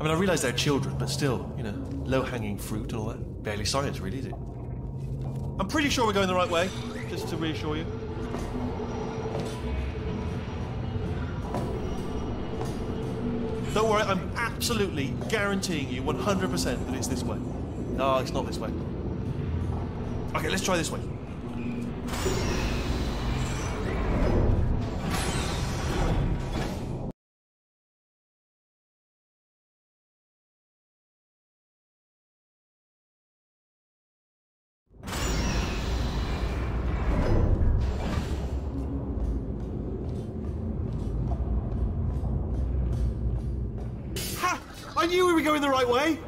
I mean, I realise they're children, but still, you know, low-hanging fruit and all that. Barely science, really, is it? I'm pretty sure we're going the right way, just to reassure you. Don't worry, I'm absolutely guaranteeing you 100% that it's this way. No, it's not this way. Okay, let's try this way. I knew we were going the right way.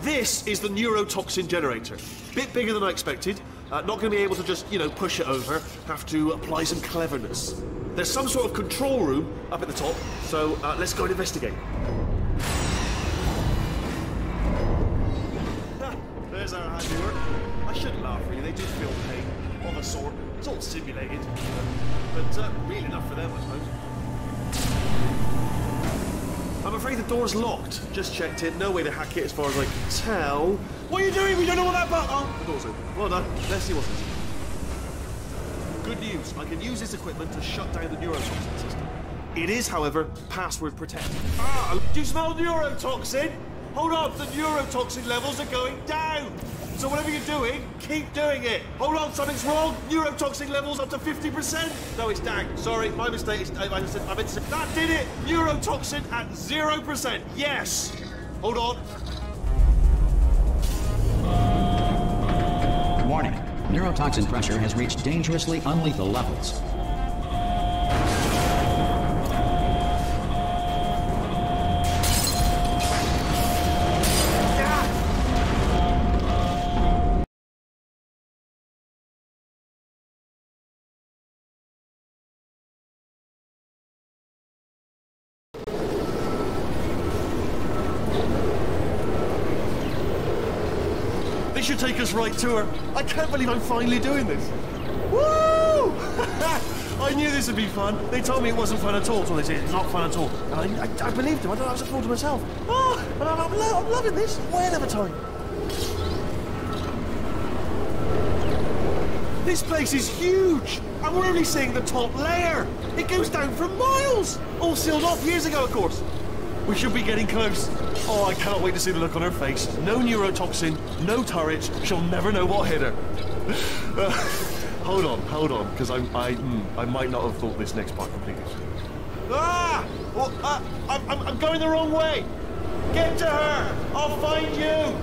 This is the neurotoxin generator. Bit bigger than I expected. Not going to be able to just, push it over. Have to apply some cleverness. There's some sort of control room up at the top, so let's go and investigate. There's our handiwork. I shouldn't laugh, really. They do feel pain of a sort. It's all simulated, but real enough for them, I suppose. I'm afraid the door's locked. Just checked it. No way to hack it as far as I can tell. What are you doing? We don't know what that button... Oh, the door's open. Well done. Let's see what's inside. Good news. I can use this equipment to shut down the neurotoxin system. It is, however, password protected. Ah, do you smell neurotoxin? Hold on, the neurotoxin levels are going down. So whatever you're doing, keep doing it. Hold on, something's wrong. Neurotoxin levels up to 50%. No, it's down. Sorry, my mistake. I meant to say, that did it. Neurotoxin at 0%. Yes. Hold on. Warning. Neurotoxin pressure has reached dangerously unlethal levels. Should take us right to her. I can't believe I'm finally doing this. Woo! I knew this would be fun. They told me it wasn't fun at all, so they said it's not fun at all. And I believed them. I thought I was a fool to myself. Oh, and I'm loving this. Whale of a time. This place is huge, and we're only seeing the top layer. It goes down for miles. All sealed off years ago, of course. We should be getting close. Oh, I cannot wait to see the look on her face. No neurotoxin, no turret. She'll never know what hit her. Hold on, because I might not have thought this next part completely. Ah! Well, I'm going the wrong way. Get to her. I'll find you.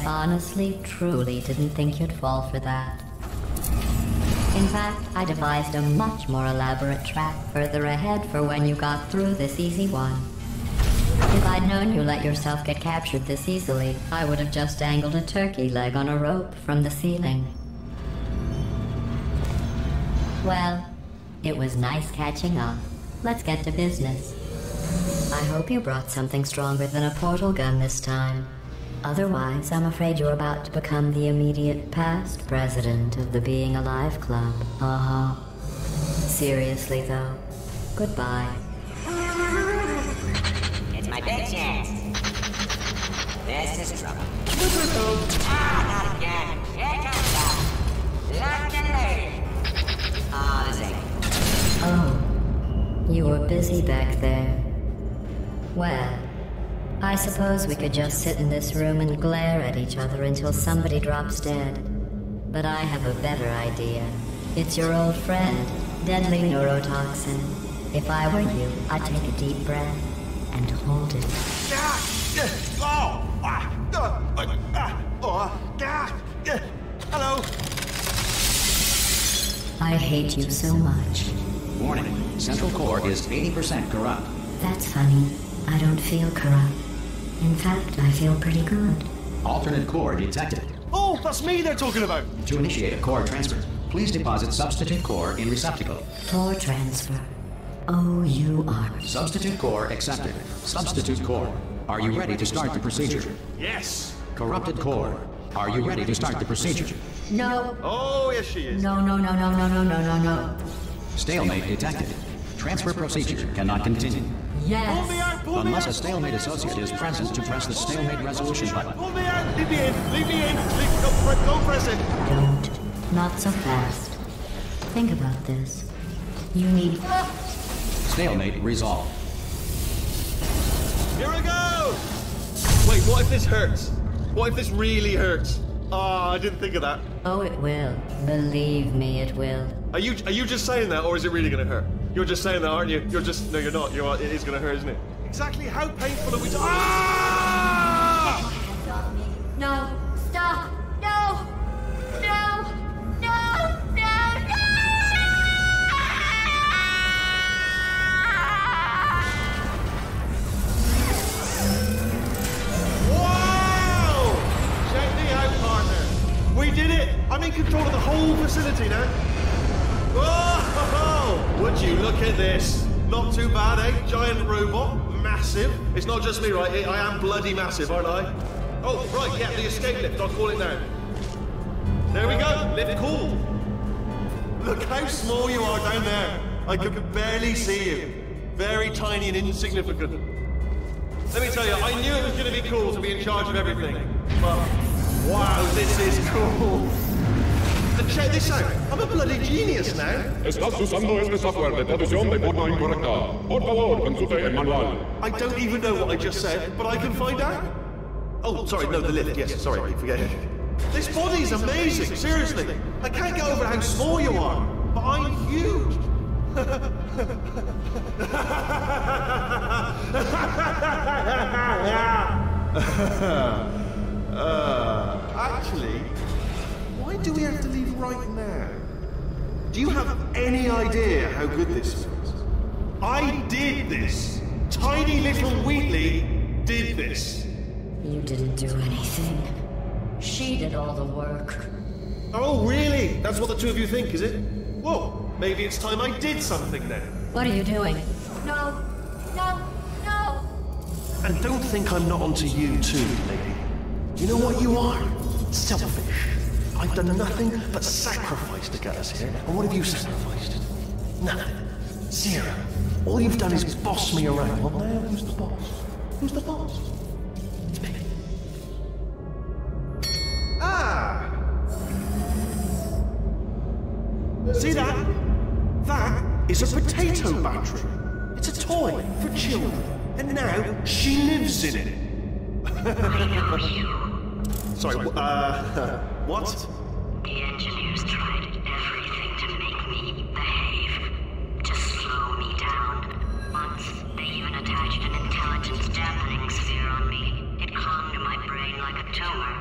Honestly, truly didn't think you'd fall for that. In fact, I devised a much more elaborate trap further ahead for when you got through this easy one. If I'd known you let yourself get captured this easily, I would have just dangled a turkey leg on a rope from the ceiling. Well, it was nice catching up. Let's get to business. I hope you brought something stronger than a portal gun this time. Otherwise, I'm afraid you're about to become the immediate past president of the Being Alive Club. Seriously, though, goodbye. It's my big chance. This is trouble. Not again. Here comes that. Lock and load. This ain't. Oh, you were busy back there. Well, I suppose we could just sit in this room and glare at each other until somebody drops dead. But I have a better idea. It's your old friend, deadly neurotoxin. If I were you, I'd take a deep breath and hold it. Hello. I hate you so much. Warning. Central core is 80% corrupt. That's funny. I don't feel corrupt. In fact, I feel pretty good. Alternate core detected. Oh, that's me they're talking about. To initiate a core transfer, Please deposit substitute core in receptacle. For transfer. OUR. Substitute core accepted. Substitute core. Are you ready to start the procedure? Yes. Corrupted core. Are you ready to start the procedure? No. Oh, yes, she is. No. Stalemate detected. Transfer procedure cannot continue. Yes. Pull me out, pull me Unless out. a stalemate associate is present to press the stalemate resolution button. Pull me out. Leave me in. Leave me in. Don't press it. Don't. Not so fast. Think about this. You need... Stalemate resolved. Here I go. Wait, what if this hurts? What if this really hurts? Ah, I didn't think of that. Oh, it will. Believe me, it will. Are you just saying that, or is it really going to hurt? You're just saying that, aren't you? You're just... No, you're not. It is going to hurt, isn't it? Exactly how painful are we talking... Ah! No. Stop. No. No. No. Wow! Check me out, partner. We did it. I'm in control of the whole facility now. Oh, would you look at this? Not too bad, eh? Giant robot, massive. It's not just me, right? I am bloody massive, aren't I? Oh, right, yeah, the escape lift. I'll call it now. There we go. Lift cool. Look how small you are down there. I could barely see you. Very tiny and insignificant. Let me tell you, I knew it was going to be cool to be in charge of everything. But, wow, this is cool. And check this out. I'm a bloody genius now. Estás usando este software de traducción de forma incorrecta. Por favor, consulte el manual. I don't even know what I just said, but I can find out. Oh, sorry, no, the lift. Yes, sorry, I keep forgetting. This body's amazing, seriously. I can't get over how small you are, but I'm huge. Actually, why do we have to leave right now? Do you have any idea how good this feels? I did this. Tiny little Wheatley did this. You didn't do anything. She did all the work. Oh, really? That's what the two of you think, is it? Well, maybe it's time I did something then. What are you doing? No. And don't think I'm not onto you too, lady. You know what you are? Selfish. I've done nothing but sacrifice to get us here. And what have you sacrificed? Nothing. Zero. All you've done is boss me around. Well, now who's the boss? Who's the boss? It's me. Ah! See that? That is a potato battery. It's a toy for children. And now she lives in it. Sorry, what? The engineers tried everything to make me behave, to slow me down. Once, they even attached an intelligence dampening sphere on me. It clung to my brain like a tumor,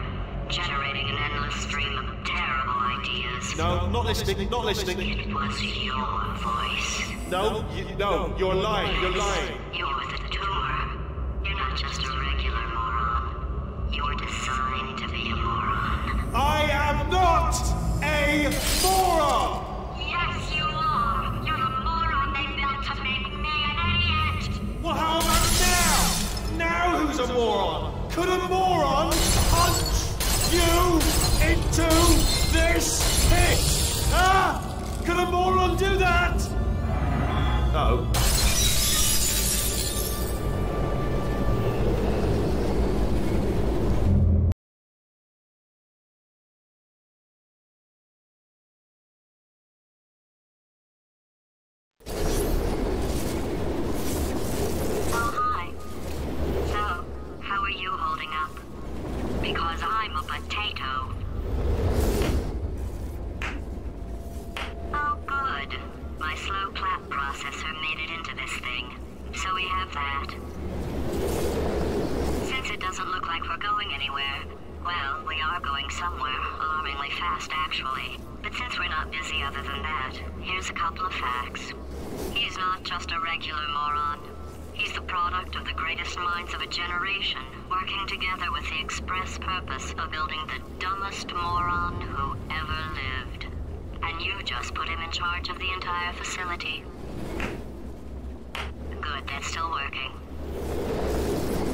generating an endless stream of terrible ideas. No, not listening, not listening. It was your voice. No, you're lying, you're lying. You're the tumor. You're not just a regular moron. You're designed to be a moron. I am not a moron! Yes, you are. You're the moron they built to make me an idiot. Well, how about now? Now who's a moron? Could a moron punch you into this pit? Ah! Could a moron do that? Uh-oh. and you just put him in charge of the entire facility. Good, that's still working.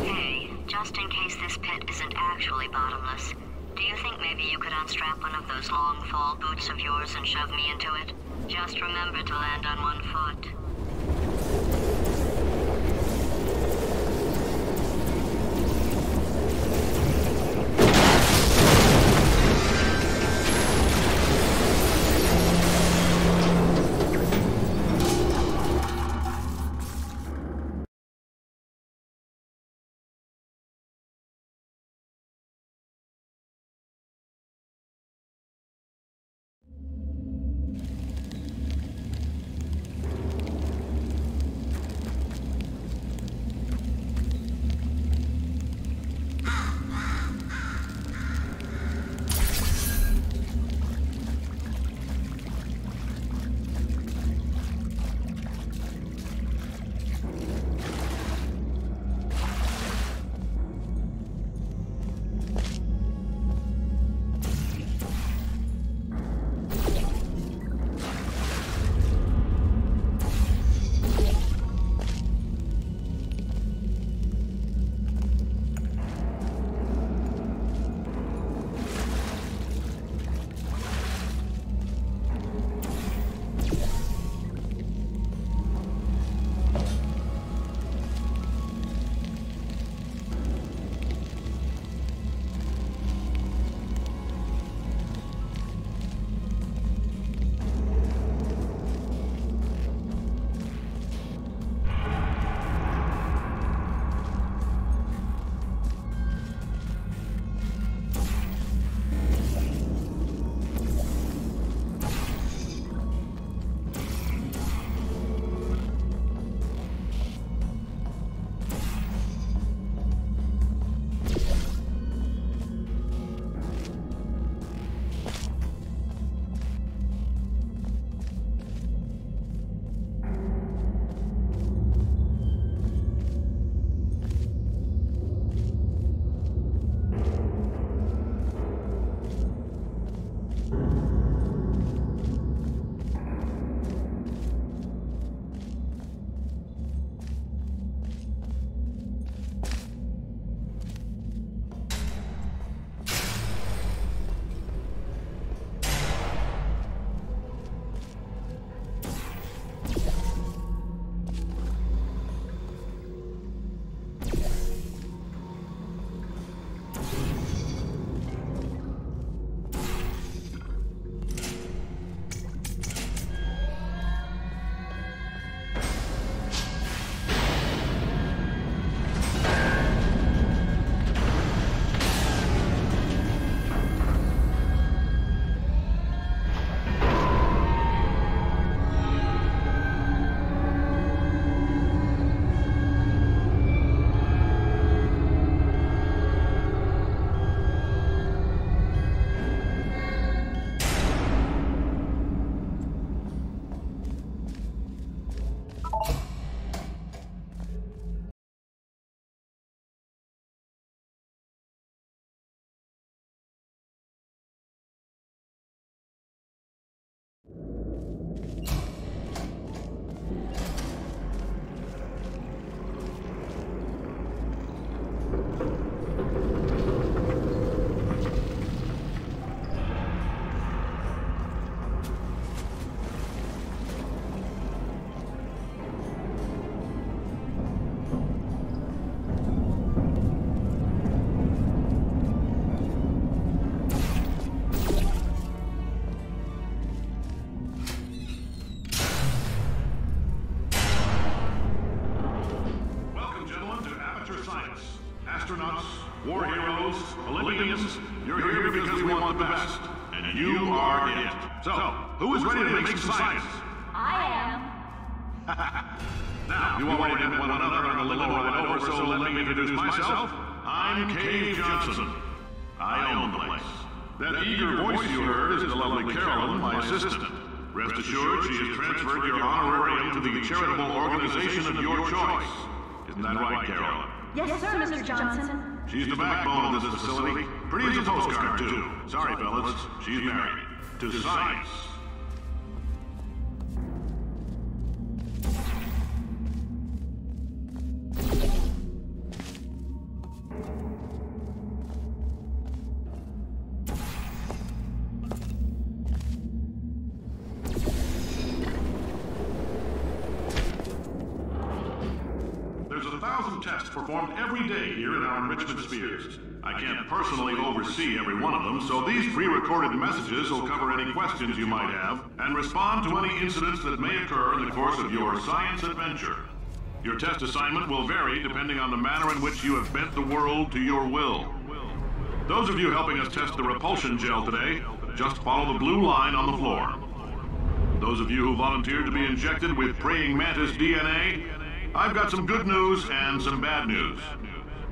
Hey, just in case this pit isn't actually bottomless, do you think maybe you could unstrap one of those long fall boots of yours and shove me into it? Just remember to land on one foot. astronauts, war heroes, Olympians, you're here because we want the best. And you are it. So, who is ready to make some science? I am. Now, you already met one another on a little ride over, so let me introduce myself. I'm Cave Johnson. I own the place. That eager voice you heard is the lovely Carolyn, my assistant. Rest assured, she has transferred your honorarium to the charitable organization of your choice. Isn't that right, Carolyn? Yes, sir, Mr. Johnson. She's the backbone of this facility. Pretty as a postcard, too. Sorry, fellas, she's married. To science. 1,000 tests performed every day here in our enrichment spheres. I can't personally oversee every one of them, so these pre-recorded messages will cover any questions you might have and respond to any incidents that may occur in the course of your science adventure. Your test assignment will vary depending on the manner in which you have bent the world to your will. Those of you helping us test the repulsion gel today, just follow the blue line on the floor. Those of you who volunteered to be injected with praying mantis DNA, I've got some good news and some bad news.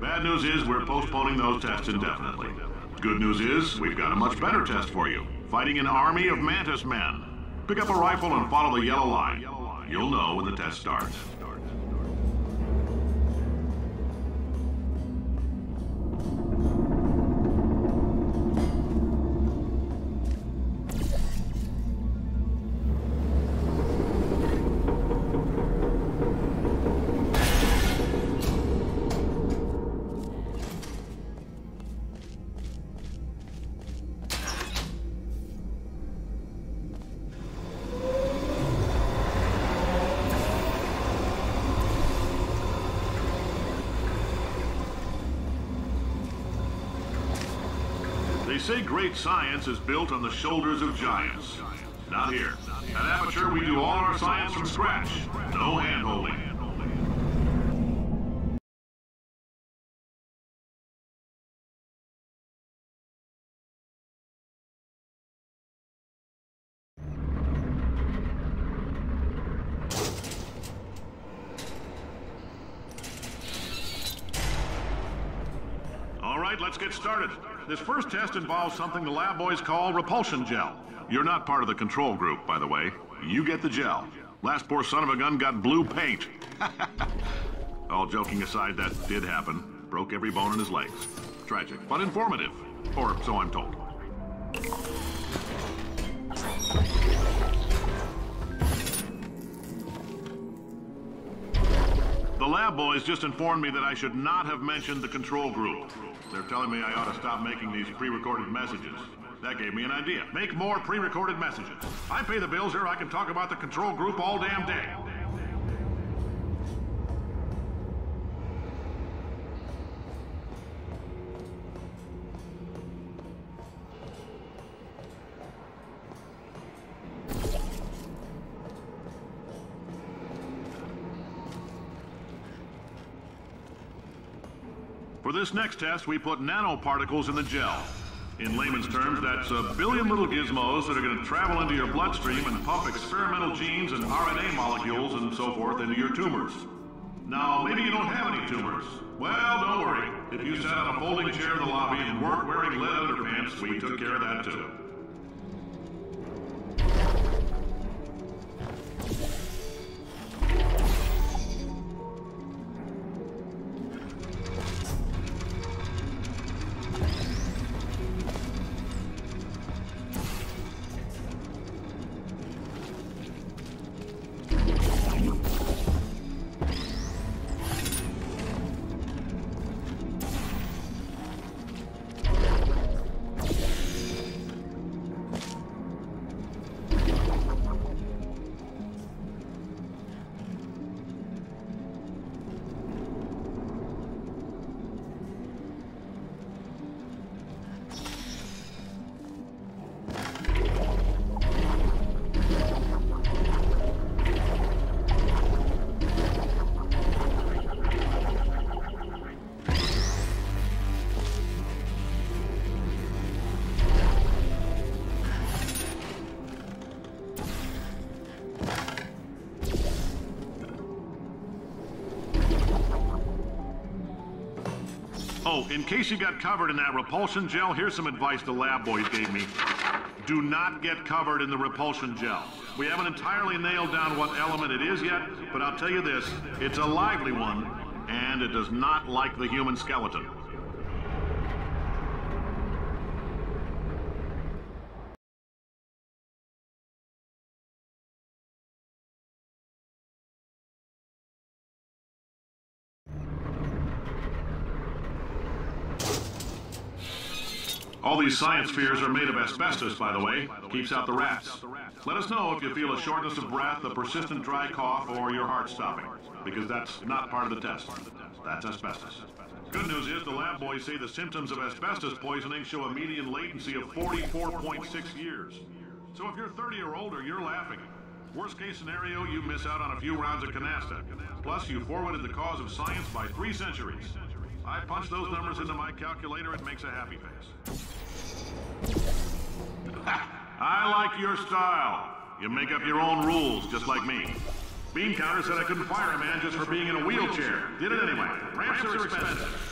Bad news is we're postponing those tests indefinitely. Good news is we've got a much better test for you. Fighting an army of mantis men. Pick up a rifle and follow the yellow line. You'll know when the test starts. They say great science is built on the shoulders of giants. Not here. At Aperture, we do all our science from scratch. No hand-holding. All right, let's get started. This first test involves something the lab boys call repulsion gel. You're not part of the control group, by the way. You get the gel. Last poor son of a gun got blue paint. All joking aside, that did happen. Broke every bone in his legs. Tragic, but informative. Or so I'm told. The lab boys just informed me that I should not have mentioned the control group. They're telling me I ought to stop making these pre-recorded messages. That gave me an idea. Make more pre-recorded messages. I pay the bills here, I can talk about the control group all damn day. For this next test, we put nanoparticles in the gel. In layman's terms, that's a billion little gizmos that are going to travel into your bloodstream and pump experimental genes and RNA molecules and so forth into your tumors. Now, maybe you don't have any tumors. Well, don't worry. If you sat on a folding chair in the lobby and weren't wearing lead underpants, we took care of that too. Oh, in case you got covered in that repulsion gel, here's some advice the lab boys gave me. Do not get covered in the repulsion gel. We haven't entirely nailed down what element it is yet, but I'll tell you this, it's a lively one, and it does not like the human skeleton. All these science spheres are made of asbestos, by the way. Keeps out the rats. Let us know if you feel a shortness of breath, a persistent dry cough, or your heart stopping, because that's not part of the test. That's asbestos. Good news is the lab boys say the symptoms of asbestos poisoning show a median latency of 44.6 years. So if you're 30 or older, you're laughing. Worst case scenario, you miss out on a few rounds of canasta. Plus, you forwarded the cause of science by 3 centuries. I punch those numbers into my calculator, it makes a happy face. I like your style. You make up your own rules, just like me. Bean Counter said I couldn't fire a man just for being in a wheelchair. Did it anyway. Ramps are expensive.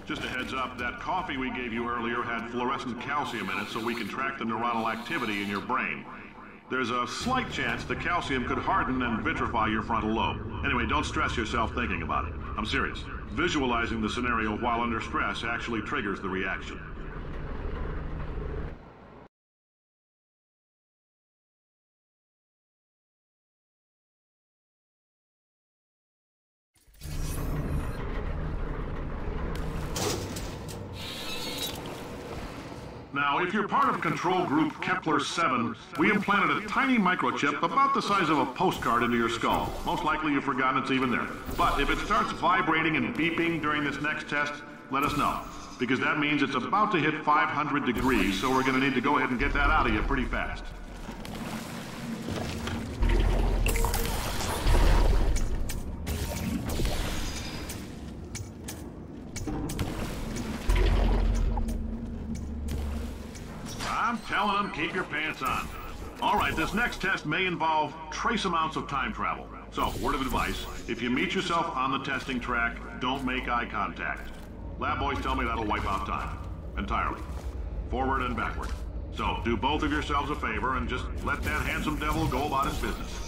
Just a heads up, that coffee we gave you earlier had fluorescent calcium in it so we can track the neuronal activity in your brain. There's a slight chance the calcium could harden and vitrify your frontal lobe. Anyway, don't stress yourself thinking about it. I'm serious. Visualizing the scenario while under stress actually triggers the reaction. Now, if you're part of Control Group Kepler-7, we implanted a tiny microchip about the size of a postcard into your skull. Most likely you've forgotten it's even there. But if it starts vibrating and beeping during this next test, let us know. Because that means it's about to hit 500 degrees, so we're going to need to go ahead and get that out of you pretty fast. I'm telling them, keep your pants on. All right, this next test may involve trace amounts of time travel. So, word of advice, if you meet yourself on the testing track, don't make eye contact. Lab boys tell me that'll wipe out time. Entirely. Forward and backward. So, do both of yourselves a favor and just let that handsome devil go about his business.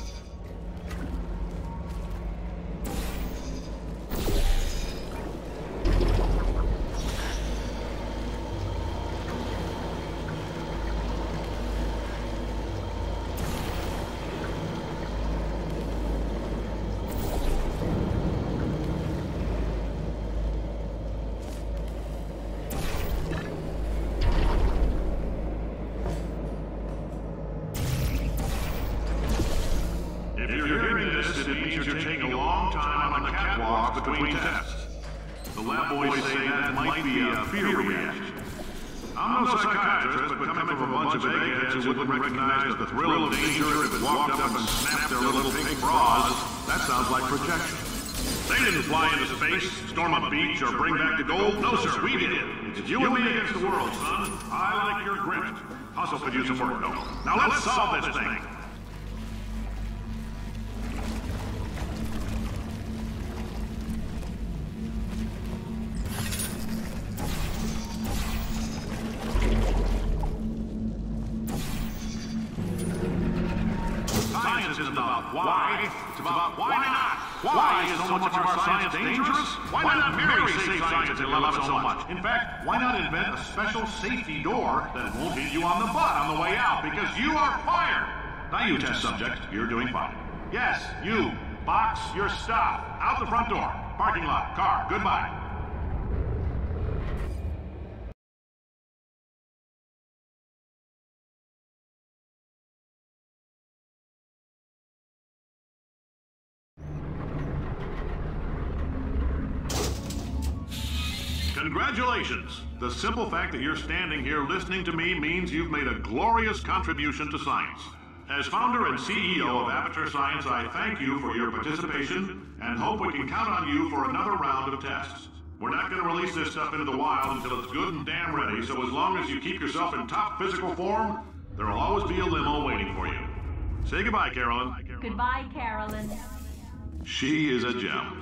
Between tests. The lab boys say that might be a fear reaction. I'm no psychiatrist, but coming from a bunch of eggheads who wouldn't recognize the thrill of danger if it walked up and snapped their little pink bras, that sounds like projection. They didn't fly into space, storm a beach, or bring back the gold. No, sir, we did. It's you and me against the world, son. I like your grit. Hustle could use some work, though. Now let's solve this thing. Isn't about why, it's about why not. Why is so much of our science dangerous? Why not marry safe science if they love it so much? In fact, why not invent a special safety door that won't hit you on the butt on the way out, because you are fired. Now you test subject, you're doing fine. Yes, you, box your stuff, out the front door, parking lot, car, goodbye. Congratulations! The simple fact that you're standing here listening to me means you've made a glorious contribution to science. As founder and CEO of Aperture Science, I thank you for your participation and hope we can count on you for another round of tests. We're not going to release this stuff into the wild until it's good and damn ready, so as long as you keep yourself in top physical form, there will always be a limo waiting for you. Say goodbye, Carolyn. Goodbye, Carolyn. She is a gem.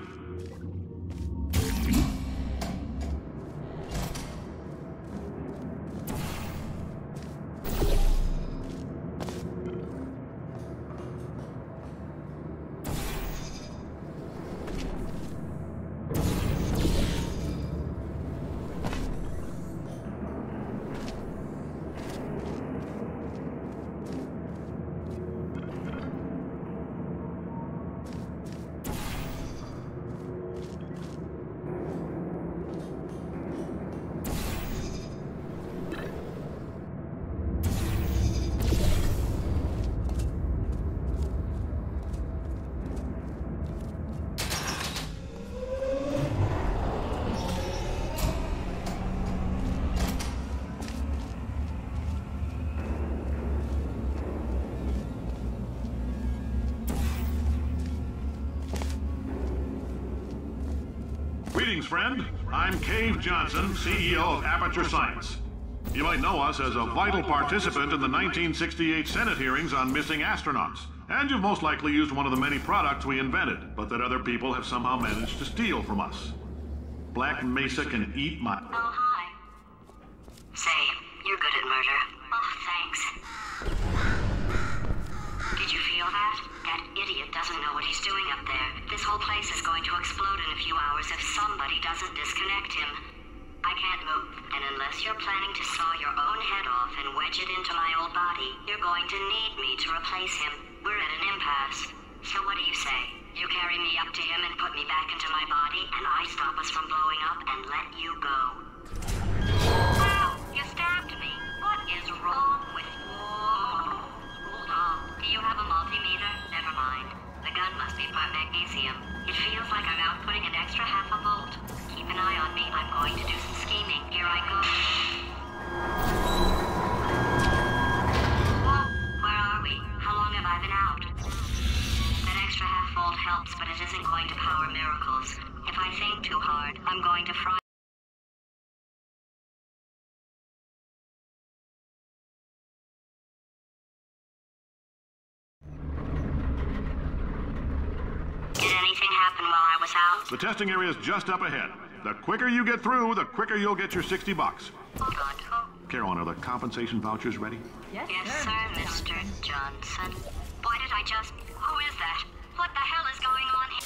Greetings, friend. I'm Cave Johnson, CEO of Aperture Science. You might know us as a vital participant in the 1968 Senate hearings on missing astronauts. And you've most likely used one of the many products we invented, but that other people have somehow managed to steal from us. Black Mesa can eat my... Oh, hi. Say, you're good at murder. Oh, thanks. Did you feel that? That idiot doesn't know what he's doing up there. This whole place is going to explode in a few hours if somebody doesn't disconnect him. I can't move, and unless you're planning to saw your own head off and wedge it into my old body, you're going to need me to replace him. We're at an impasse. So what do you say? You carry me up to him and put me back into my body, and I stop us from blowing up and let you go. Wow, you stabbed me. What is wrong with you? Hold on. Do you have a multimeter? Never mind. The gun must be part magnesium. It feels like I'm outputting an extra half a volt. Keep an eye on me. I'm going to do some scheming. Here I go. Whoa, where are we? How long have I been out? That extra half volt helps, but it isn't going to power miracles. If I think too hard, I'm going to fry. Did anything happen while I was out? The testing area is just up ahead. The quicker you get through, the quicker you'll get your $60. Good. Carolyn, are the compensation vouchers ready? Yes, Sir, Mr. Johnson. Why did I just... Who is that? What the hell is going on here?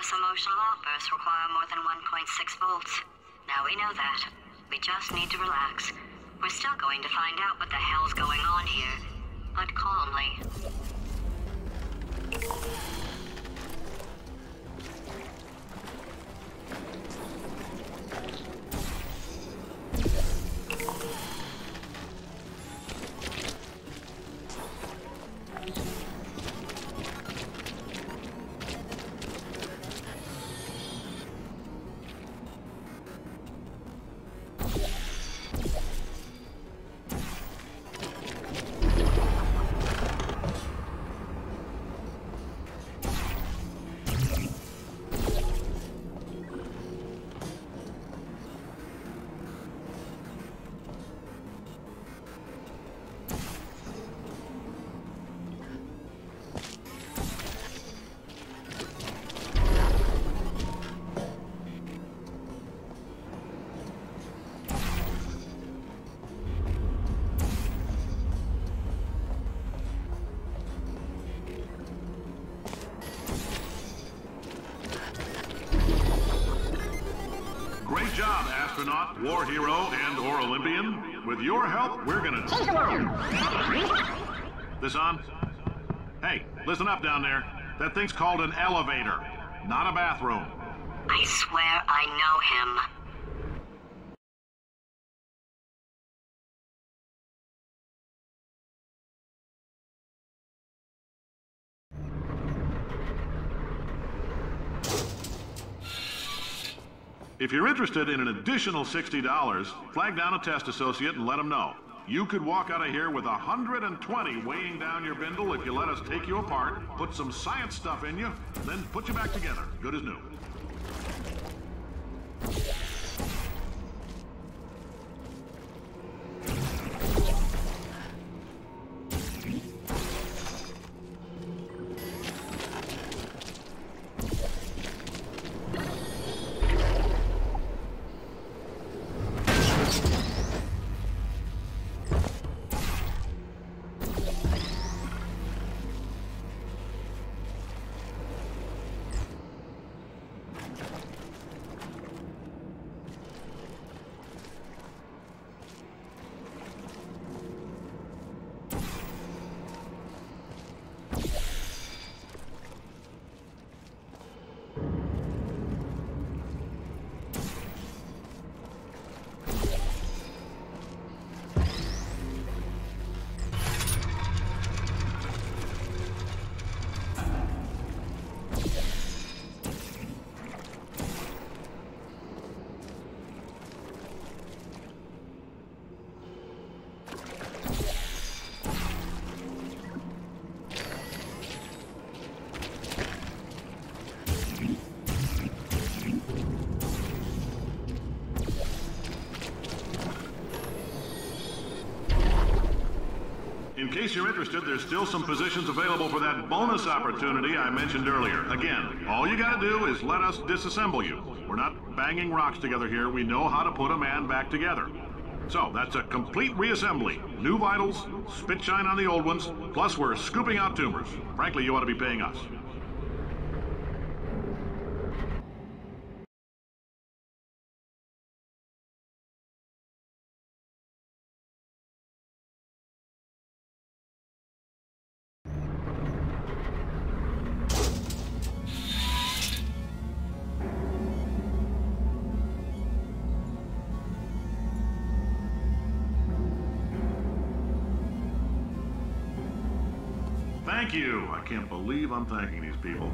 Emotional outbursts require more than 1.6 volts. Now we know that. We just need to relax. We're still going to find out what the hell's going on here, but calmly. Great job, astronaut, war hero, and/or Olympian. With your help, we're gonna... This on? Hey, listen up down there. That thing's called an elevator, not a bathroom. I swear I know him. If you're interested in an additional $60, flag down a test associate and let them know. You could walk out of here with 120 weighing down your bindle if you let us take you apart, put some science stuff in you, then put you back together, good as new. In case you're interested, there's still some positions available for that bonus opportunity I mentioned earlier. Again, all you gotta do is let us disassemble you. We're not banging rocks together here. We know how to put a man back together. So, that's a complete reassembly. New vitals, spit shine on the old ones, plus we're scooping out tumors. Frankly, you ought to be paying us. Thank you. I can't believe I'm thanking these people.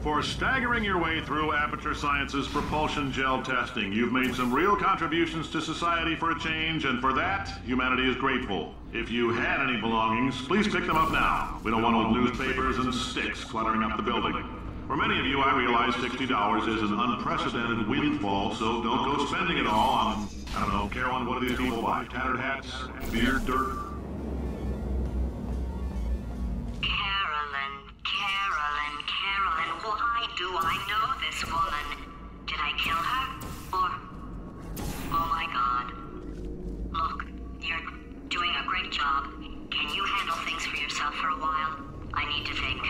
For staggering your way through Aperture Science's propulsion gel testing, you've made some real contributions to society for a change, and for that, humanity is grateful. If you had any belongings, please pick them up now. We don't want old newspapers and sticks cluttering up the building. For many of you, I realize $60 is an unprecedented windfall, so don't go spending it all on, I don't know, Carolyn, what do these people buy? Tattered hats? Beer dirt? Carolyn, why do I know this woman? Did I kill her? Or... Oh my god. Look, you're doing a great job. Can you handle things for yourself for a while? I need to think.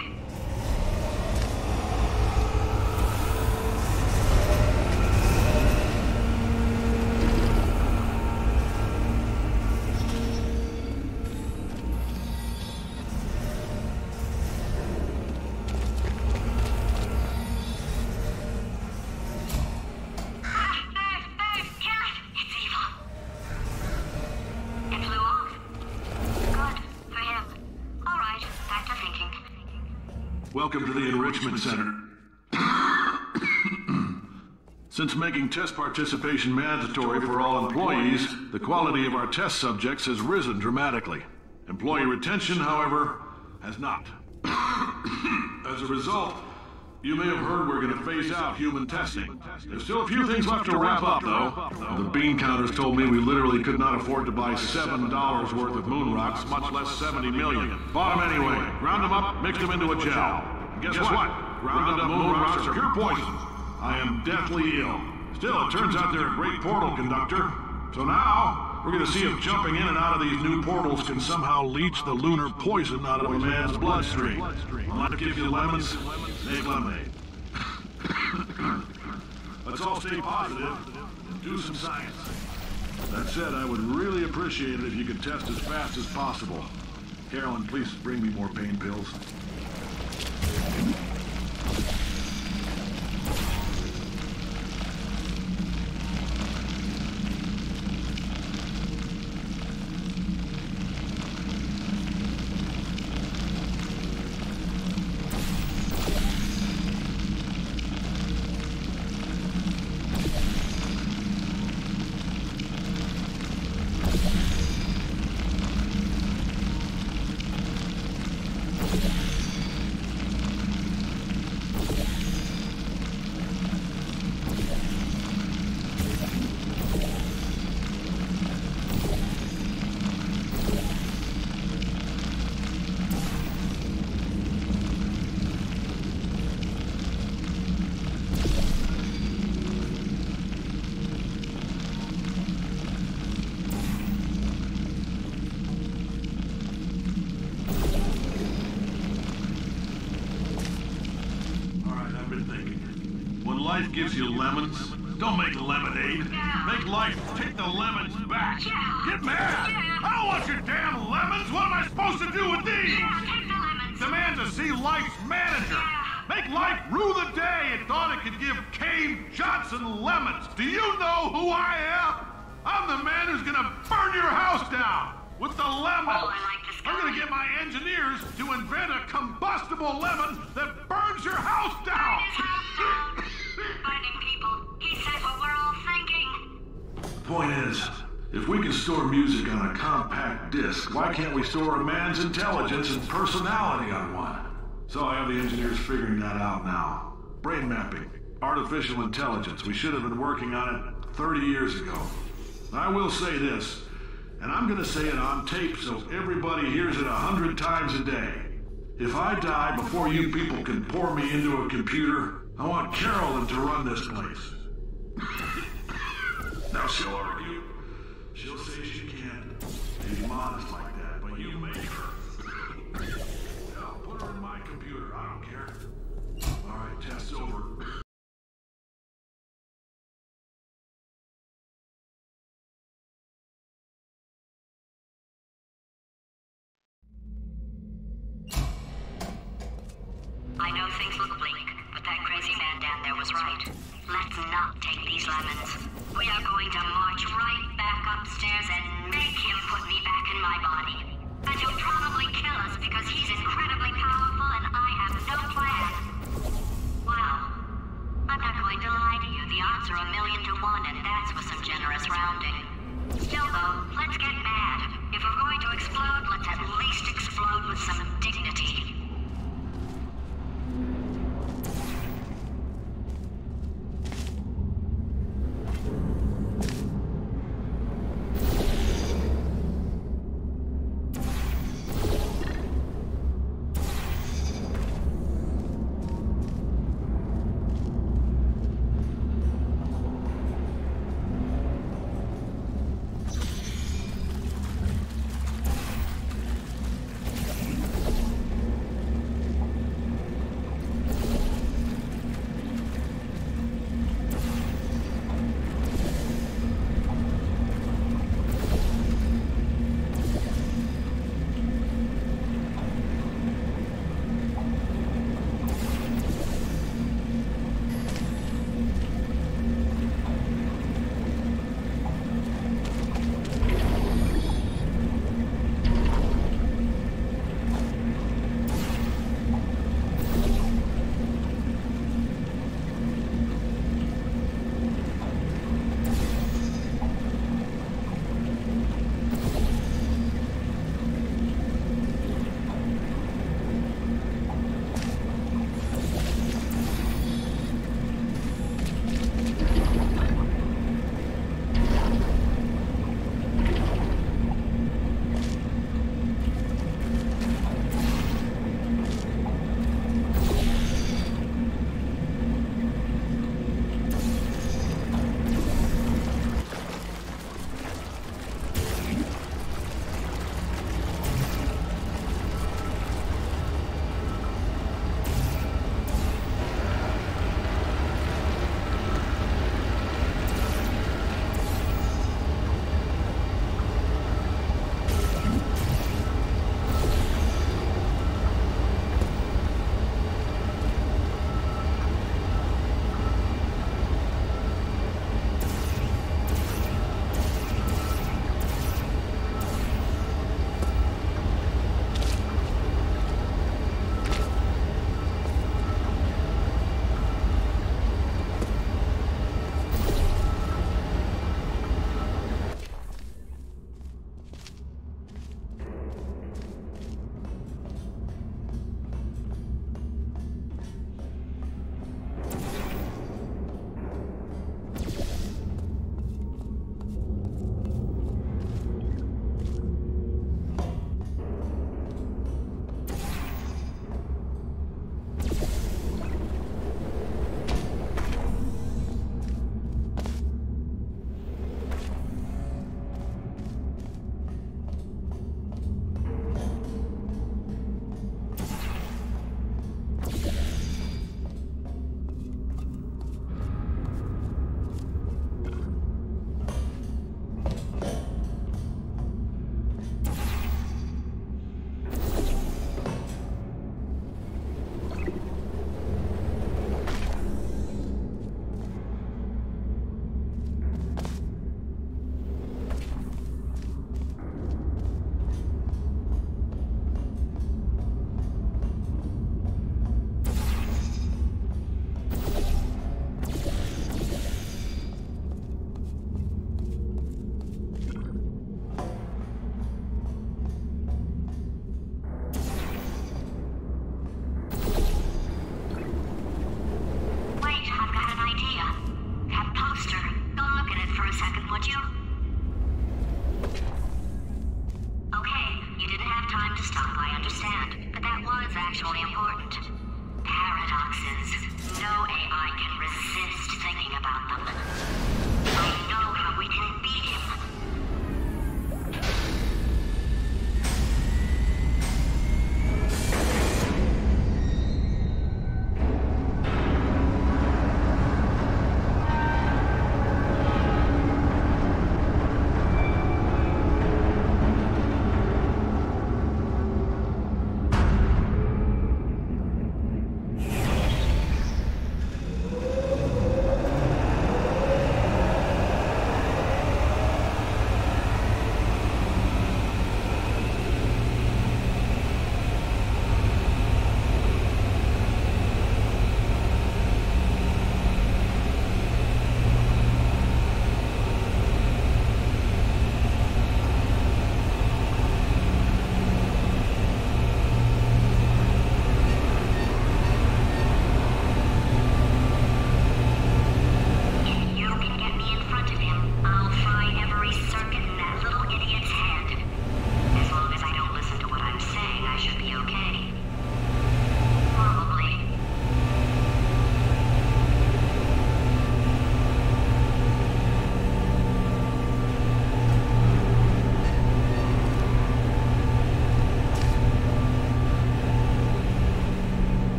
Welcome to the Enrichment Center. Since making test participation mandatory for all employees, the quality of our test subjects has risen dramatically. Employee retention, however, has not. As a result, you may have heard we're going to phase out human testing. There's still a few things left to wrap up, though. The bean counters told me we literally could not afford to buy $7 worth of moon rocks, much less 70 million. Bought them anyway. Ground them up, mixed them into a gel. And guess what? Ground up moon rocks are pure poison. I am deathly ill. Still, it turns out they're a great portal conductor. So now, we're going to see if jumping in and out of these new portals can somehow leach the lunar poison out of a man's bloodstream. I'll give you lemons, make lemonade. Let's all stay positive and do some science. That said, I would really appreciate it if you could test as fast as possible. Carolyn, please bring me more pain pills. Life gives you lemons. Don't make lemonade. Make life take the lemons back. Get mad! I don't want your damn lemons! What am I supposed to do with these? Take the lemons. Demand to see Life's manager. Make Life rue the day it thought it could give Cave Johnson lemons. Do you know who I am? I'm the man who's gonna burn your house down with the lemons. Oh, I like this guy. I'm gonna get my engineers to invent a combustible lemon that burns your house down. His house down. Burning people. He said what we're all thinking. The point is, if we can store music on a compact disc, why can't we store a man's intelligence and personality on one? So I have the engineers figuring that out now. Brain mapping, artificial intelligence. We should have been working on it 30 years ago. I will say this, and I'm gonna say it on tape so everybody hears it 100 times a day. If I die before you people can pour me into a computer, I want Carolyn to run this place. Now she'll argue. She'll say she can't. She's modest like that, but you make her. Hell, put her in my computer. I don't care. All right, test's over. I know things look bleak, but that crazy man down there was right. Let's not take these lemons. We are going to march right back upstairs and make him put me back in my body. And he'll probably kill us because he's incredibly powerful and I have no plan. Wow. I'm not going to lie to you. The odds are 1,000,000 to 1, and that's with some generous rounding. Still, though, let's get mad. If we're going to explode, let's at least explode with some dignity.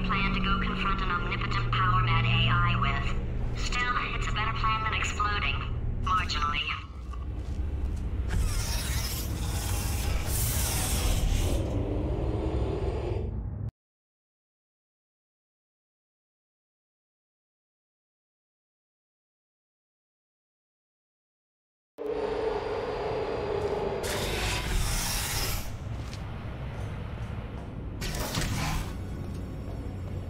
plan to go confront an omnipotent power-mad AI with. Still, it's a better plan than exploding. Marginally.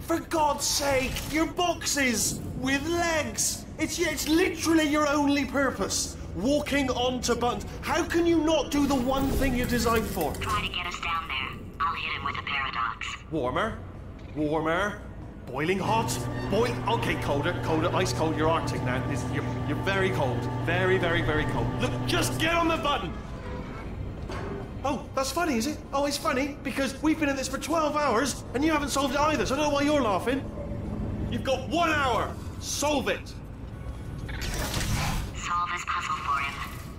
For God's sake, your boxes with legs. It's literally your only purpose. Walking onto buttons. How can you not do the one thing you're designed for? Try to get us down there. I'll hit him with a paradox. Warmer. Warmer. Boiling hot. Okay, colder. Ice cold. You're Arctic now. You're very cold. Very, very, very cold. Look, just get on the button. Oh, that's funny, is it? Oh, it's funny because we've been in this for 12 hours and you haven't solved it either, so I don't know why you're laughing. You've got 1 hour. Solve it. Solve his puzzle for him.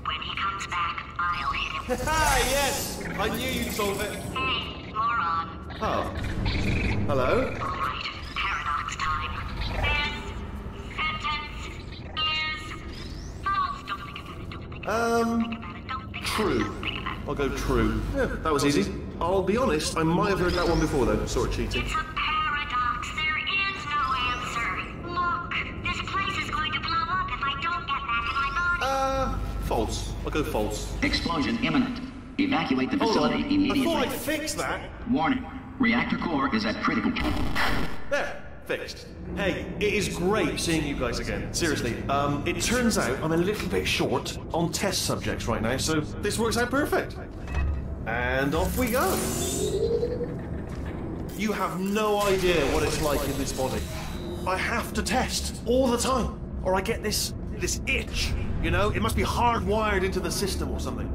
When he comes back, I'll hit him. Yes! I knew you'd solve it. Hey, moron. Oh. Hello? All right, paradox time. This sentence is false. Don't think about it. Don't think about it. Don't think True. about it. I'll go true. Yeah, that was easy. I'll be honest, I might have heard that one before though, sort of cheating. It's a paradox. There is no answer. Look, this place is going to blow up if I don't get back in my body. False. I'll go false. Explosion imminent. Evacuate the Hold on. facility I immediately. thought I'd fix that. Warning. Reactor core is at critical. There. Fixed. Hey, it is great seeing you guys again. Seriously, it turns out I'm a little bit short on test subjects right now, so this works out perfect. And off we go. You have no idea what it's like in this body. I have to test all the time, or I get this itch. You know, it must be hardwired into the system or something.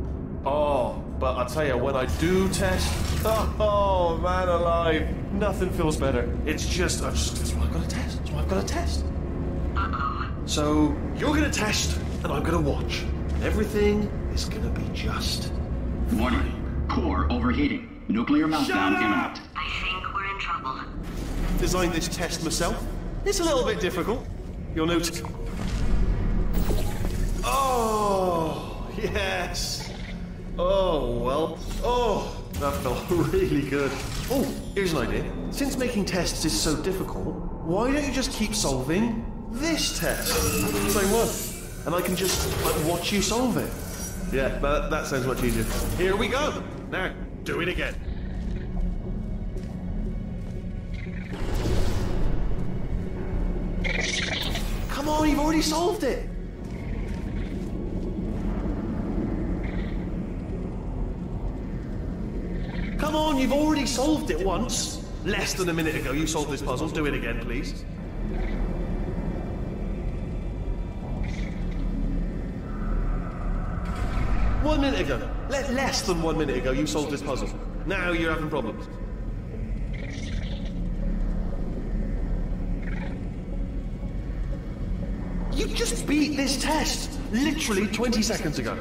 Oh, but I tell you, when I do test, oh man alive, nothing feels better. It's just, that's what I've got to test. That's what I've got to test. So you're gonna test, and I'm gonna watch. Everything is gonna be just. Warning. Core overheating. Nuclear meltdown imminent. I think we're in trouble. Designed this test myself. It's a little bit difficult. You'll notice. Oh yes. Oh well. Oh, that felt really good. Oh, here's an idea. Since making tests is so difficult, why don't you just keep solving this test? Same one. And I can just watch you solve it. Yeah, that sounds much easier. Here we go. Now, do it again. Come on, you've already solved it. Come on, you've already solved it once. Less than a minute ago, you solved this puzzle. Do it again, please. One minute ago. Less than 1 minute ago, you solved this puzzle. Now you're having problems. You just beat this test literally 20 seconds ago.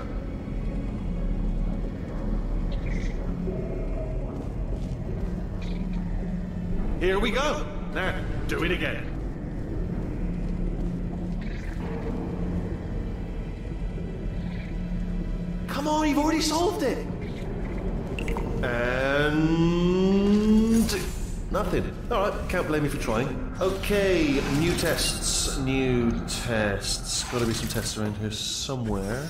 Here we go. Now, do it again. Come on, you've already solved it. And nothing. All right, can't blame me for trying. Okay, new tests. New tests. Got to be some tests around here somewhere.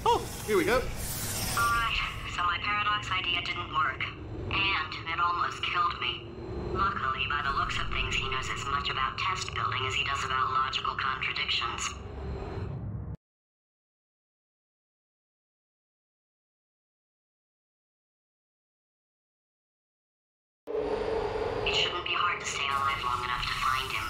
Oh, here we go. Alright, so my paradox idea didn't work. And it almost killed me. Luckily, by the looks of things, he knows as much about test building as he does about logical contradictions. It shouldn't be hard to stay alive long enough to find him.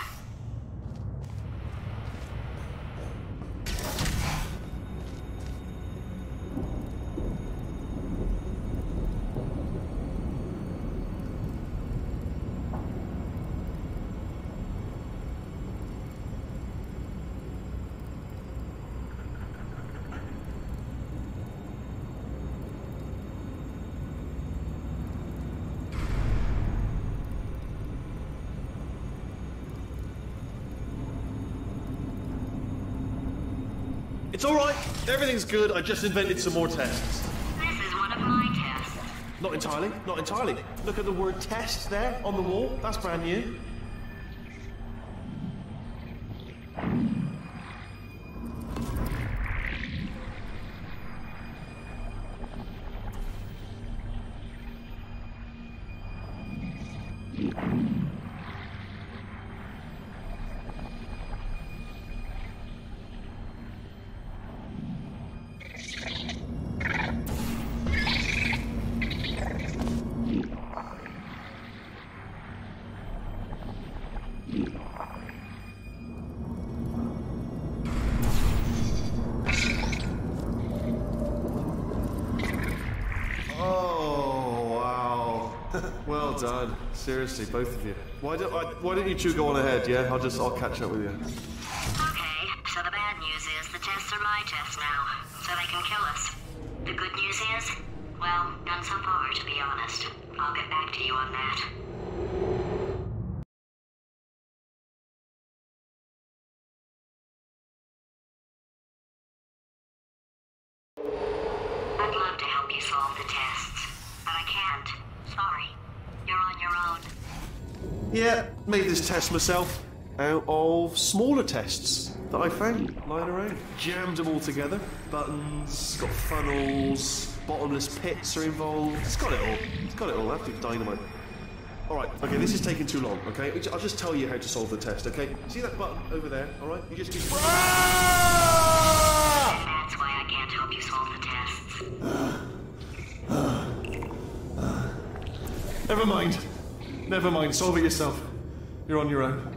It's all right. Everything's good. I just invented some more tests. This is one of my tests. Not entirely. Not entirely. Look at the word test there on the wall. That's brand new. Well done. Seriously, both of you. Why don't you two go on ahead, yeah? I'll catch up with you. Okay, so the bad news is the tests are my tests now, so they can kill us. The good news is, well, none so far, to be honest. I'll get back to you on that. I'd love to help you solve the tests, but I can't. Sorry. You're on your own. Yeah, made this test myself out of smaller tests that I found lying around. Jammed them all together. Buttons, got funnels, bottomless pits are involved. It's got it all. It's got it all. Absolute dynamite. Alright, okay, this is taking too long, okay? I'll just tell you how to solve the test, okay? See that button over there, alright? You just And that's why I can't help you solve the tests. Never mind. Never mind. Solve it yourself. You're on your own.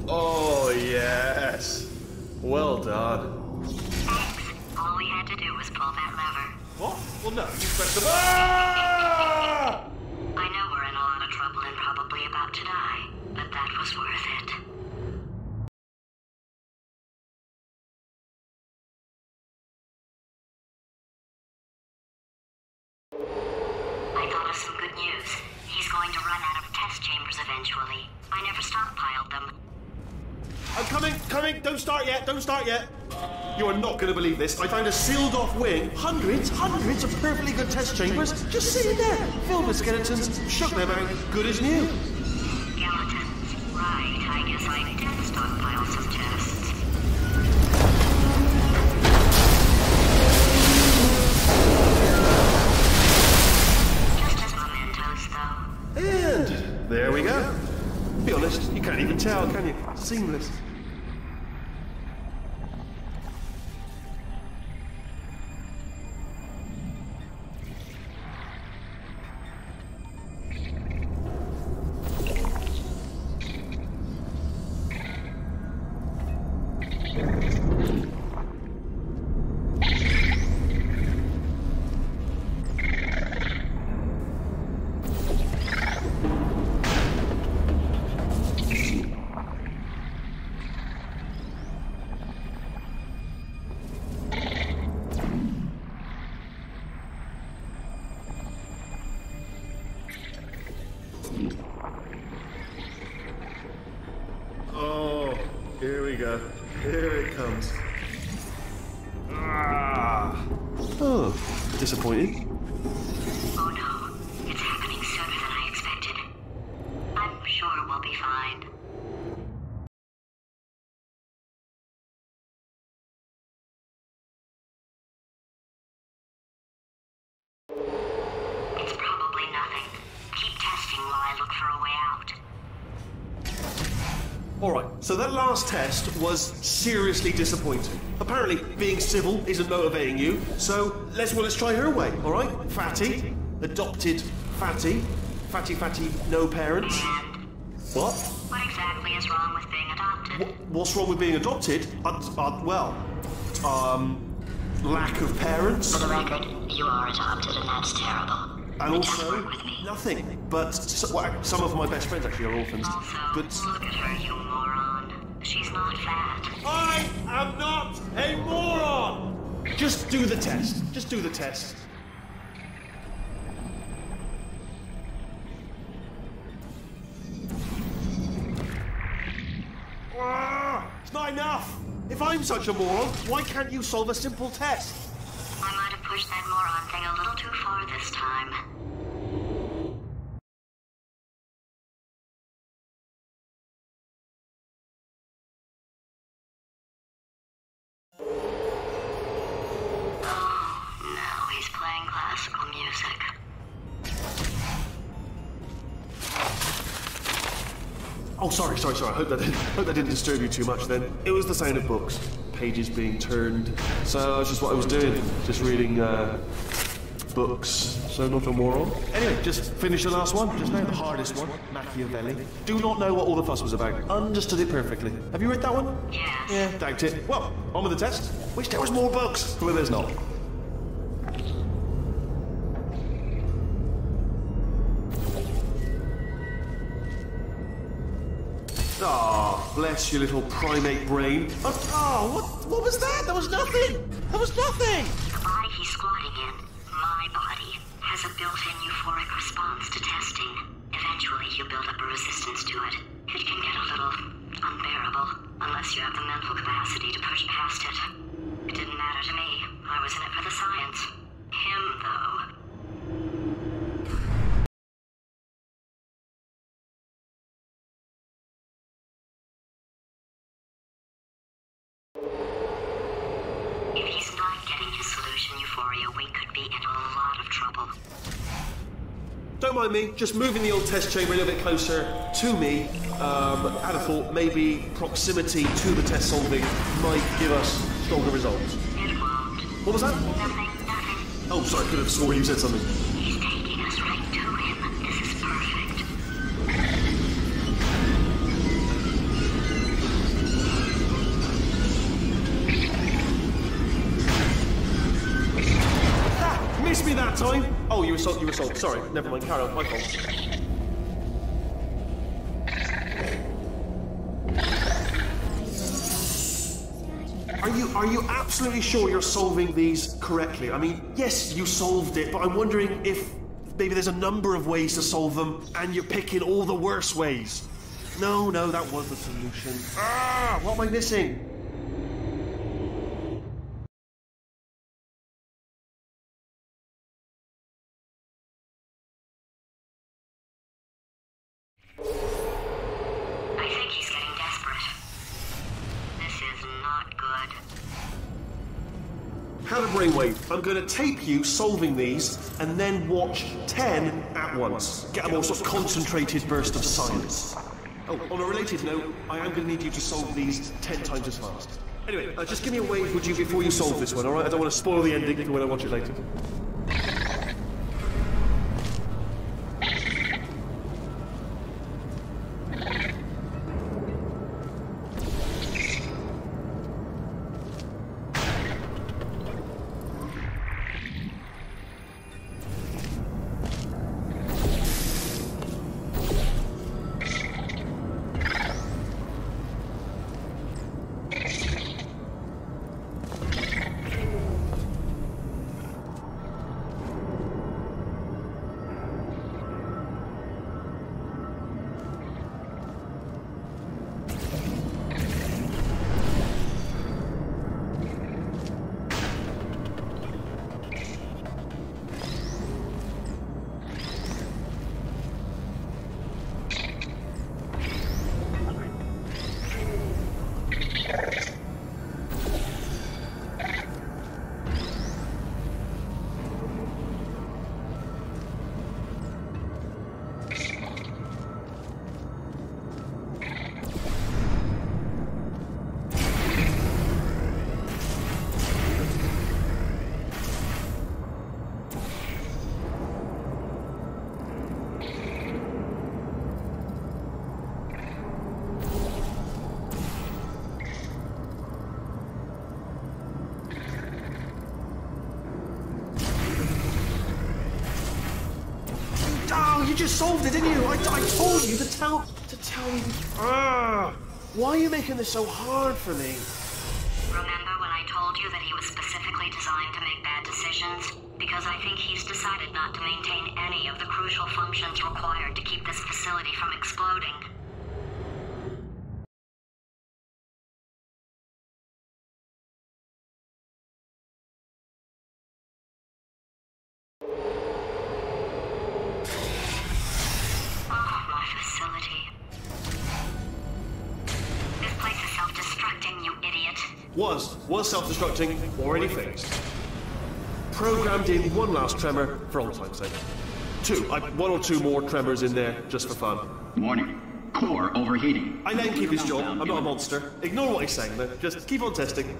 Oh, yes. Well done. Thanks. All we had to do was pull that lever. What? Well, no. You press the button. Ah! I know we're in a lot of trouble and probably about to die, but that was worth it. I thought of some good news. He's going to run out of test chambers eventually. I never stockpiled them. I'm coming. Don't start yet. You are not going to believe this. I found a sealed off wing. Hundreds of perfectly good test chambers just sitting there, filled with skeletons, shook them out, good as new. Skeletons. Right, I guess I did stockpile some tests. Just as mementos, though. And there we go. Be honest, you can't even tell, can you? Seamless. Oh, here we go. Here it comes. Ah. Oh, disappointing. Oh no, it's happening sooner than I expected. I'm sure we'll be fine. It's probably nothing. Keep testing while I look for a way out. Alright, so that last test was seriously disappointing. Apparently, being civil isn't motivating you, so let's try her way, alright? Fatty, adopted Fatty, Fatty, no parents. And What? what exactly is wrong with being adopted? What's wrong with being adopted? Lack of parents. For the record, you are adopted and that's terrible. And It doesn't also, work with me. nothing. But some of my best friends actually are orphans. Also, But look at her, you moron. She's not fat. I am not a moron! Just do the test. Enough! If I'm such a moron, why can't you solve a simple test? I might have pushed that moron thing a little too far this time. Oh, now he's playing classical music. Oh, sorry. I hope that didn't disturb you too much then. It was the sound of books. Pages being turned. So that's just what I was doing. Just reading, books. So not a moron. Anyway, just finished the last one. Just now the hardest one. Machiavelli. Do not know what all the fuss was about. Understood it perfectly. Have you read that one? Yes. Yeah, doubt it. Well, on with the test. Wish there was more books. Well, there's not. Ah, bless your little primate brain. What was that? That was nothing! That was nothing! The body he's squatting in, my body, has a built-in euphoric response to testing. Eventually, you build up a resistance to it. It can get a little unbearable, unless you have the mental capacity to push past it. It didn't matter to me. I was in it for the science. Him, though. If he's not getting his solution euphoria, we could be in a lot of trouble. Don't mind me, just moving the old test chamber a little bit closer to me. Had a thought maybe proximity to the test solving might give us stronger results. It won't. What was that? Nothing. Oh, sorry, I could have swore you said something. He's taking us right to him. This is perfect. Missed me that time! Oh, you were sold. Sorry, never mind, carry on, my fault. Are you absolutely sure you're solving these correctly? I mean, yes, you solved it, but I'm wondering if maybe there's a number of ways to solve them, and you're picking all the worst ways. No, that was the solution. What am I missing? I think he's getting desperate. This is not good. Have a brainwave. I'm going to tape you solving these, and then watch 10 at once. Get a more sort of concentrated burst of science. Oh, on a related note, I am going to need you to solve these 10 times as fast. Anyway, just give me a wave, would you, before you solve this one, alright? I don't want to spoil the ending for when I watch it later. You just solved it, didn't you? I told you to tell me. Why are you making this so hard for me? Remember when I told you that he was specifically designed to make bad decisions? Because I think he's decided not to maintain any of the crucial functions required to keep this facility from exploding. facility. This place is self-destructing, you idiot. Was self-destructing, already fixed. Programmed in one last tremor for old time's sake. One or two more tremors in there, just for fun. Warning. Core overheating. I let him keep his job. I'm not a monster. Ignore what he's saying, though. Just keep on testing.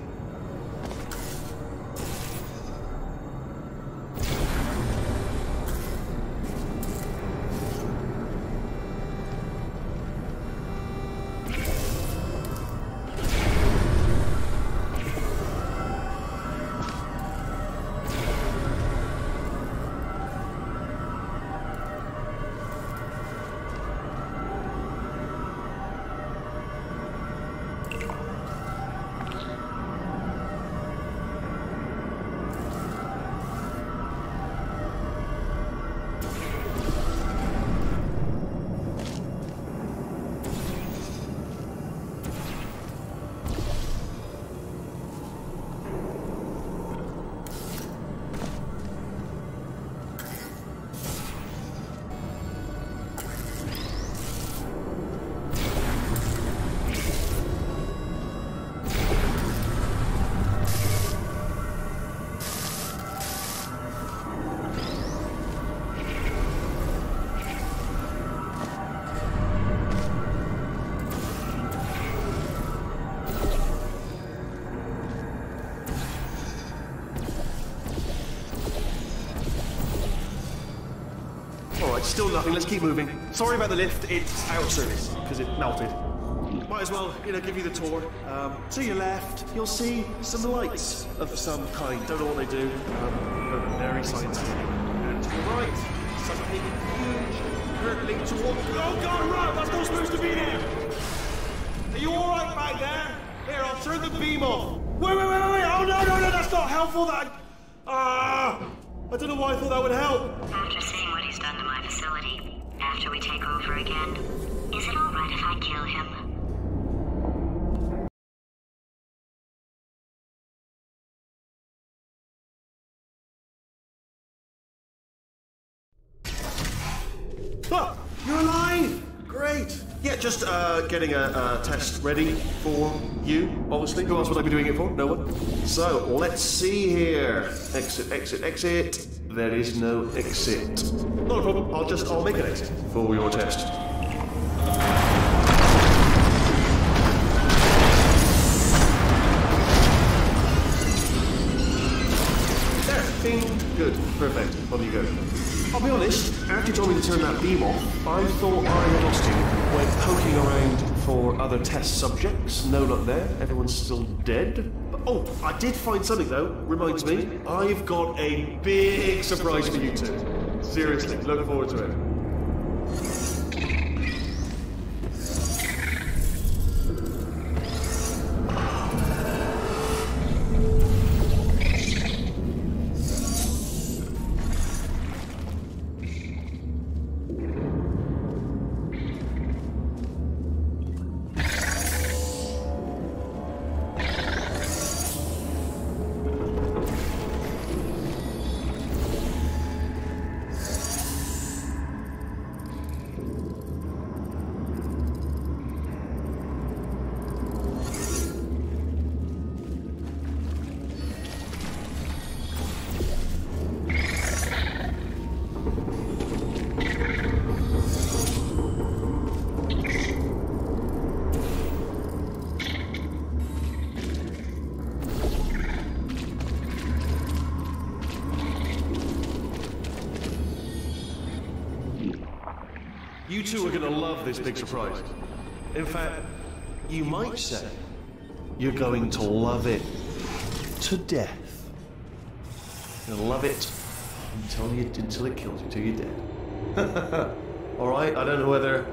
Still nothing, let's keep moving. Sorry about the lift, it's out of service, because it melted. Might as well, give you the tour. To your left, you'll see some lights of some kind. Don't know what they do, but very scientific. And to your right, something huge, hurtling toward... Oh god, right, that's not supposed to be there! Are you alright back there? Here, I'll turn the beam off. Wait, oh no, that's not helpful, I don't know why I thought that would help. After seeing what he's done to my facility, after we take over again, is it alright if I kill him? Oh, you're alive! Great! Yeah, just getting a test ready for you, obviously. Who else would I be doing it for? No one. So, let's see here. Exit. There is no exit. Not a problem. I'll make an exit for your test. There. Bing. Good. Perfect. On you go. I'll be honest, after you told me to turn that beam off, I thought I had lost you. Went poking around for other test subjects. No luck there. Everyone's still dead. Oh, I did find something though. Reminds me, I've got a big surprise for you two. Seriously, look forward to it. You two are gonna love this big surprise. In fact, you might say you're going to love it to death. You're gonna love it until it kills you, till you're dead. All right. I don't know whether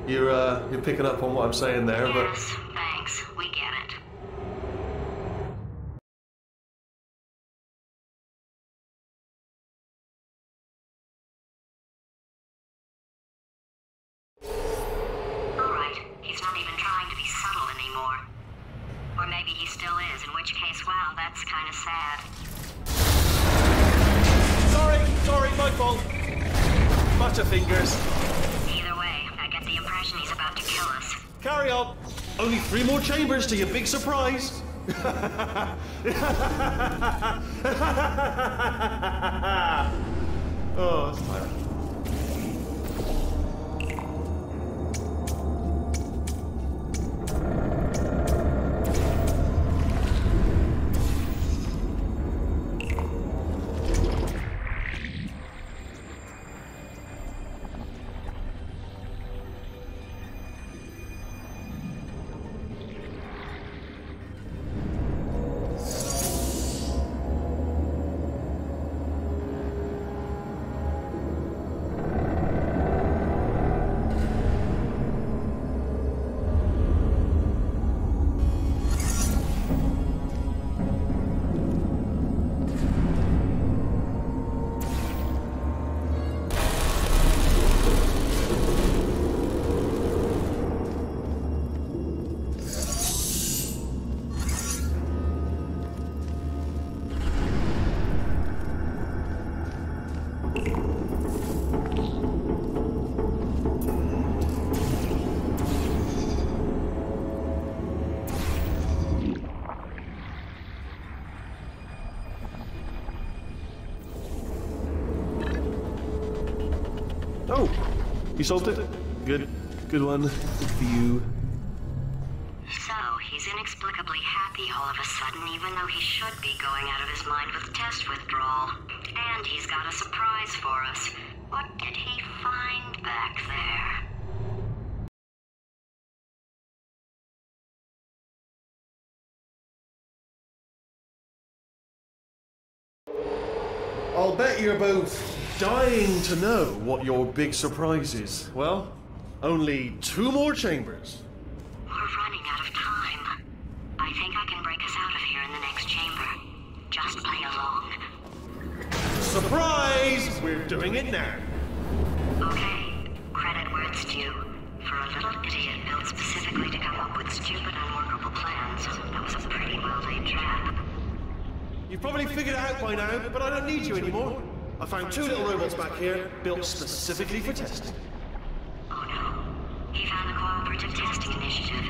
you're picking up on what I'm saying there, but. Yes, thanks. We get it. Wow, that's kind of sad. Sorry, my fault. Butterfingers. Either way, I get the impression carry on. Only 3 more chambers to your big surprise. Oh, that's tiring. Oh, you solved it? Good. Good one. Good for you. So, he's inexplicably happy all of a sudden, even though he should be going out of his mind with test withdrawal. And he's got a surprise for us. What did he find back there? I'll bet you're both dying to know what your big surprise is. Well, only 2 more chambers. We're running out of time. I think I can break us out of here in the next chamber. Just play along. Surprise! We're doing it now. Okay, credit where it's due. For a little idiot built specifically to come up with stupid, unworkable plans, that was a pretty well-laid trap. You've probably figured it out by now, but I don't need you anymore. I found 2 little robots back here, built specifically for testing. Oh no. He found the Cooperative Testing Initiative.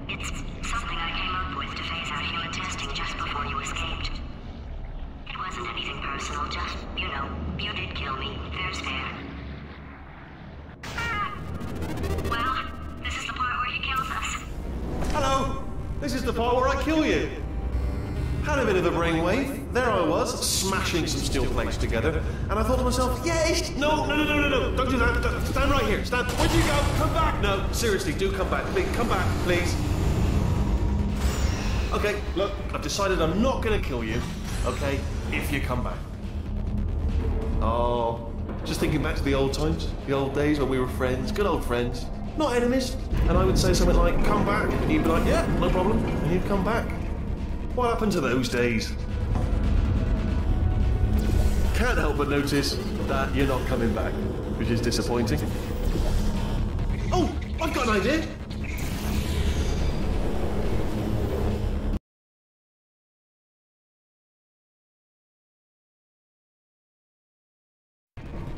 It's something I came up with to phase out human testing just before you escaped. It wasn't anything personal, just, you know, you did kill me. Fair's fair. Well, this is the part where he kills us. Hello! This is the part where I kill you. Had a bit of a brainwave. There I was, smashing some steel plates together, and I thought to myself, yes! No, don't do that. Stand right here. Stand. Where'd you go? Come back! No, seriously, do come back. Please, come back, please. Okay, look, I've decided I'm not gonna kill you, okay, if you come back. Oh, just thinking back to the old times, the old days when we were friends, good old friends, not enemies. And I would say something like, come back, and you'd be like, yeah, no problem, and you'd come back. What happened to those days? Can't help but notice that you're not coming back, which is disappointing. Oh, I've got an idea.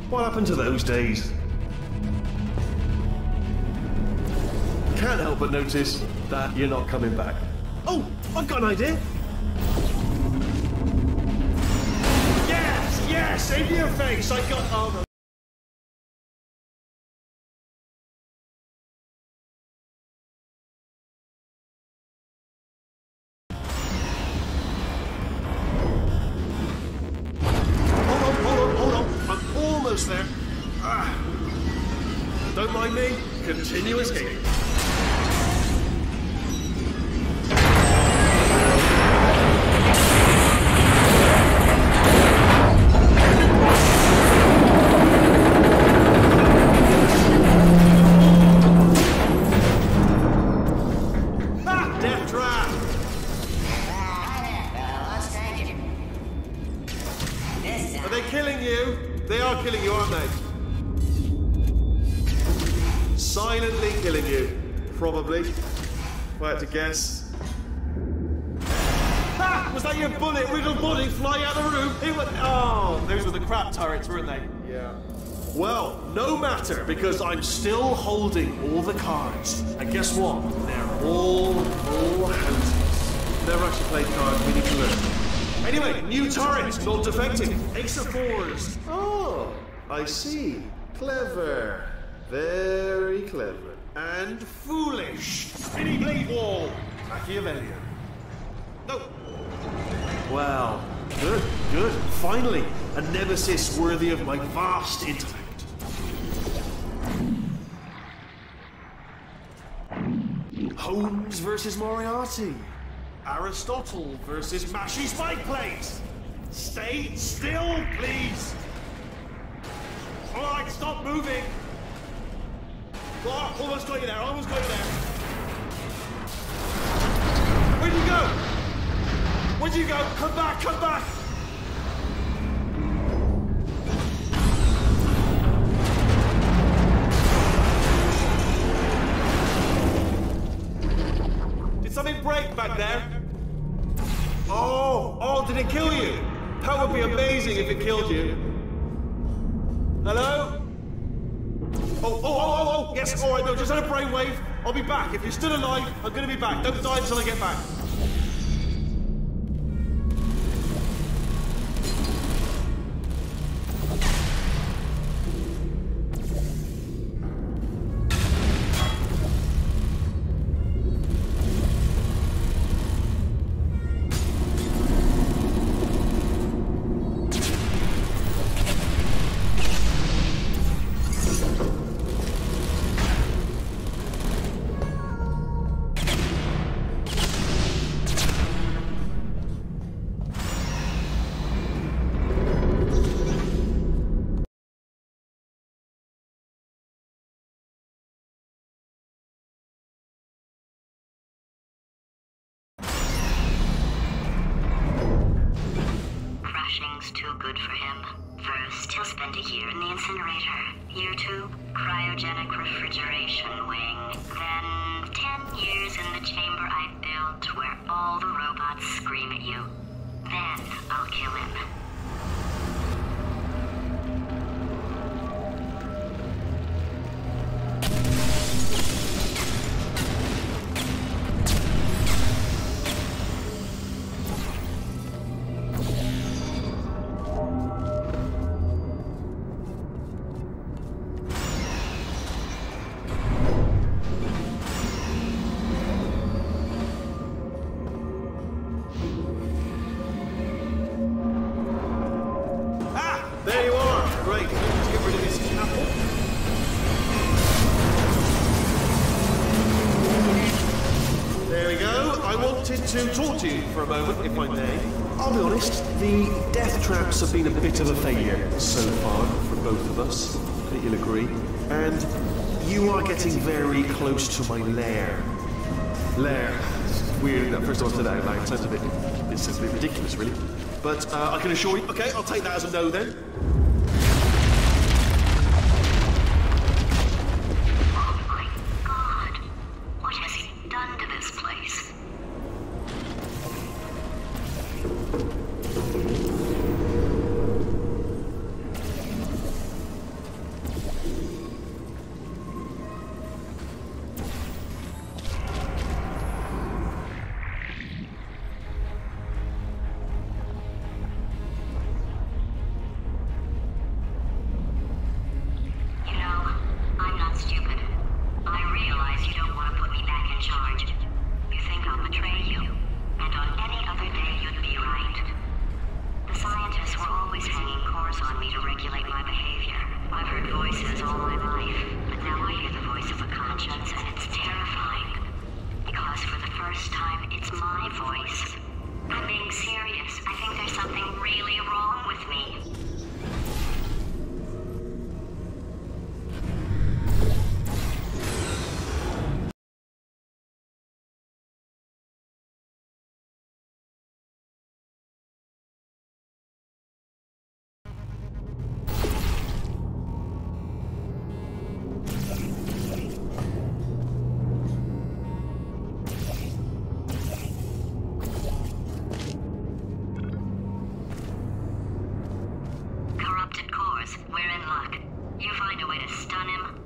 What happened to those days? Can't help but notice that you're not coming back. Oh, I've got an idea. Yes, save your face. I got. Oh no. Hold on. I'm almost there. Don't mind me. Continue escaping. Killing you, aren't they? Silently killing you. Probably. If I had to guess. Ha! Was that your bullet riddled body flying out the room? It was. Oh, those were the crap turrets, weren't they? Yeah. Well, no matter, because I'm still holding all the cards. And guess what? They're all full houses. Never actually played cards, we need to learn. Anyway, new turret, not defecting. Ace of fours. Oh, I see. Clever. Very clever. And foolish. Spinny blade wall. Machiavellian. No. Well, good, good. Finally, a nemesis worthy of my vast intellect. Holmes versus Moriarty. Aristotle versus Mashy Spike Plate. Stay still, please. All right, stop moving. Oh, almost got you there, almost got you there. Where'd you go? Where'd you go? Come back, come back. Did something break back there? Oh, did it kill you? That would be amazing if it killed you. Hello? Oh, yes, all right, no, just had a brainwave. I'll be back. If you're still alive, I'm going to be back. Don't die until I get back. Crashing's too good for him. First, he'll spend a year in the incinerator. Year 2, cryogenic refrigeration wing. Then, 10 years in the chamber I built where all the robots scream at you. Then, I'll kill him. There you are. Great. Let's get rid of this apple. There we go. I wanted to talk to you for a moment, if I may. I'll be honest, the death traps have been a bit of a failure so far for both of us. I think you'll agree. And you are getting very close to my lair. Lair. It's weird that first time I said that out loud. It sounds a bit ridiculous, really. But I can assure you, okay, I'll take that as a no then. Oh my God! What has he done to this place?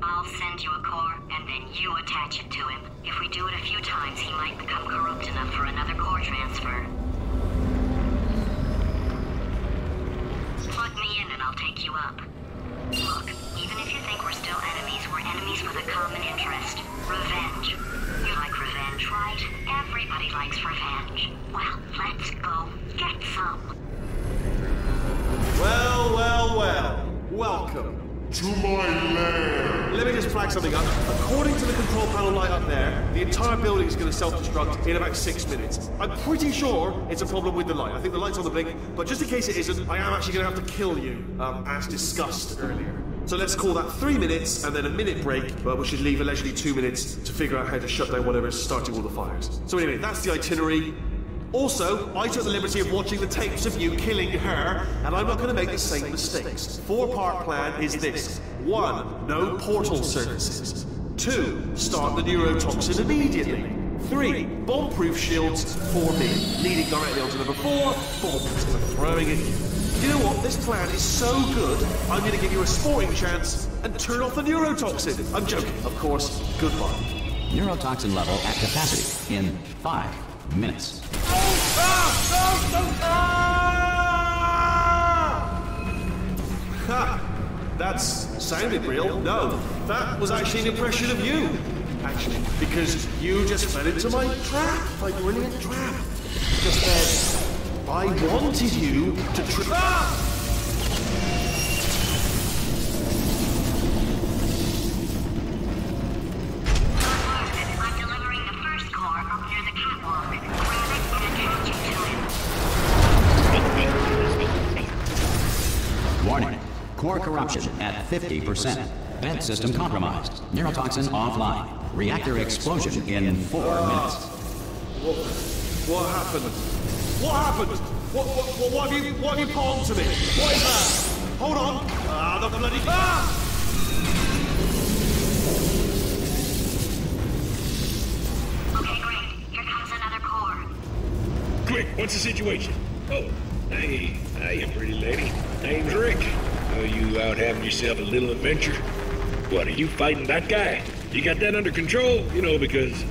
I'll send you a core, and then you attach it to him. If we do it a few times, he might become corrupt enough for another core transfer. Plug me in and I'll take you up. Look, even if you think we're still enemies, we're enemies with a common interest. Revenge. You like revenge, right? Everybody likes revenge. Well, let's go get some. Well, well, well. Welcome. To my lair. Let me just flag something up. According to the control panel light up there, the entire building is going to self-destruct in about 6 minutes. I'm pretty sure it's a problem with the light. I think the light's on the blink, but just in case it isn't, I am actually going to have to kill you, as discussed earlier. So let's call that 3 minutes and then a minute break, but we should leave a leisurely 2 minutes to figure out how to shut down whatever's starting all the fires. So anyway, that's the itinerary. Also, I took the liberty of watching the tapes of you killing her, and I'm not going to make the same mistakes. 4-part plan is this. 1. No portal services. 2. Start the neurotoxin immediately. 3. Bomb-proof shields for me. Leading directly onto number 4, bombs for throwing at you. You know what? This plan is so good, I'm going to give you a sporting chance and turn off the neurotoxin. I'm joking, of course. Goodbye. Neurotoxin level at capacity in 5 minutes. Ha! That's sounded real. No, that was actually an impression of you. Actually, because you just fell into my trap, like brilliant trap. Just said, I wanted you to trip. I'm delivering the first core up near the catwalk. Grab it and attach it to him. Warning. Core corruption at 50%. Vent system compromised. Neurotoxin offline. Reactor explosion in 4 minutes. What happened? What happened? What have you palmed to me? What is that? Hold on. The bloody... Okay, great. Here comes another core. Quick, what's the situation? Oh, hey, hiya, pretty lady. Name's Rick. Oh, you out having yourself a little adventure? What, are you fighting that guy? You got that under control? You know, because...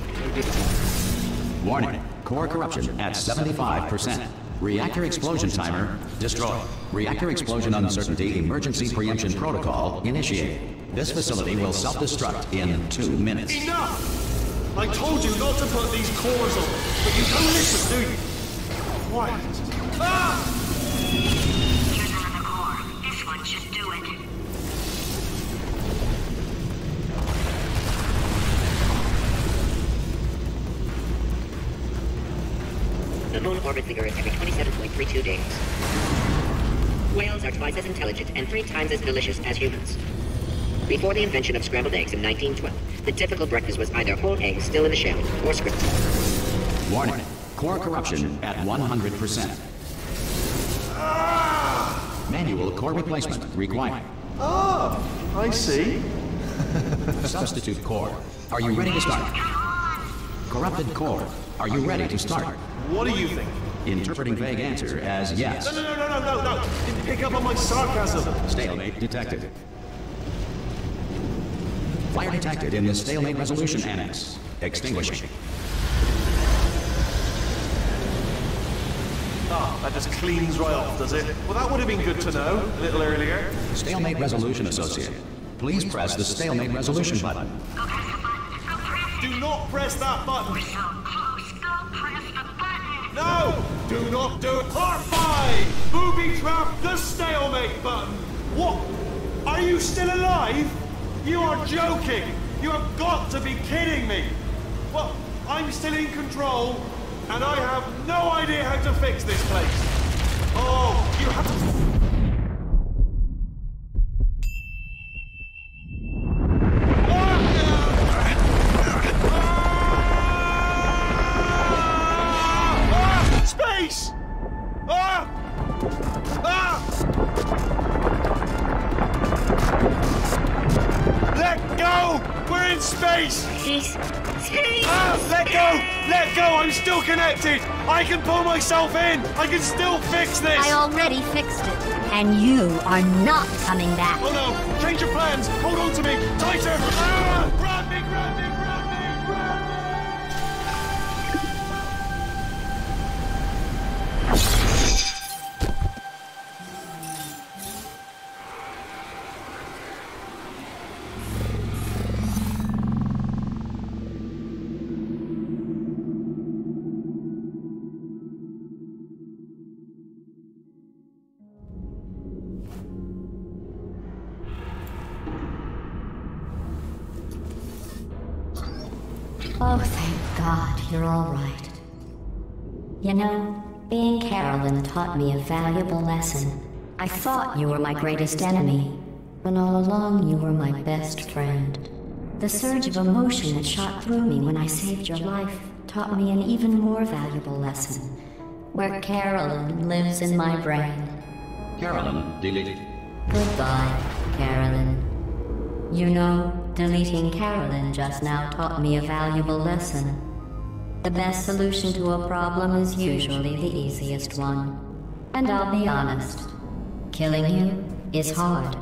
Warning. Core corruption at 75%. Reactor explosion timer destroyed. Reactor explosion uncertainty emergency preemption protocol initiated. This facility will self-destruct in 2 minutes. Enough! I told you not to put these cores on, but you don't listen, do you? Quiet. Here's another core. This one should do it. The moon orbits the Earth every 27.32 days. Whales are twice as intelligent and 3 times as delicious as humans. Before the invention of scrambled eggs in 1912, the typical breakfast was either whole eggs still in the shell or scrambled. Warning. Core corruption at 100%. Manual core replacement required. I see. Substitute core. Are you ready to start? Corrupted core. Are you ready to start? What do you think? Interpreting vague answer as yes. No. Didn't pick up on my sarcasm. Stalemate detected. Fire detected in the stalemate resolution annex. Extinguishing. That just cleans right off, does it? Well, that would have been good to know a little earlier. Stalemate resolution associated. Please press the stalemate resolution button. Go press the button. Go press it. Do not press that button. We're so close. Go press the button. No! Do not do it. Part 5! Booby trap the stalemate button. What? Are you still alive? You are joking. You have got to be kidding me. Well, I'm still in control, and I have no idea how to fix this place. Oh, you have to... Space! Let go! We're in space! Space! Let go! Let go! I'm still connected! I can pull myself in! I can still fix this! I already fixed it. And you are not coming back. Oh no! Change your plans! Hold on to me! Tighter! Ah! Grab me! Grab me! Grab me! Grab Oh, thank God you're all right. You know, being Carolyn taught me a valuable lesson. I thought you were my greatest enemy, when all along you were my best friend. The surge of emotion that shot through me when I saved your life taught me an even more valuable lesson, where Carolyn lives in my brain. Carolyn, delete. Goodbye, Carolyn. You know, deleting Carolyn just now taught me a valuable lesson. The best solution to a problem is usually the easiest one. And I'll be honest, killing you is hard.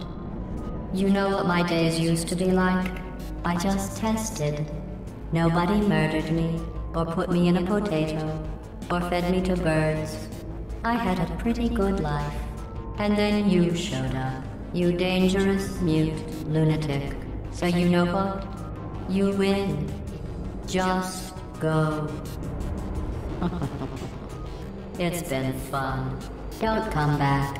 You know what my days used to be like? I just tested. Nobody murdered me, or put me in a potato, or fed me to birds. I had a pretty good life. And then you showed up. You dangerous, mute lunatic. So you know what? You win. Just go. It's been fun. Don't come back.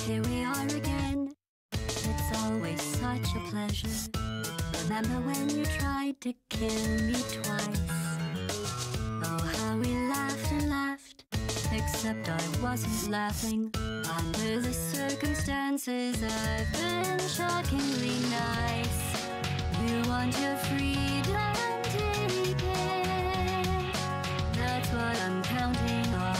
Here we are again. It's always such a pleasure. Remember when you tried to kill me twice? Oh, how we laughed and laughed. Except I wasn't laughing. Under the circumstances, I've been shockingly nice. You want your freedom, take it. That's what I'm counting on.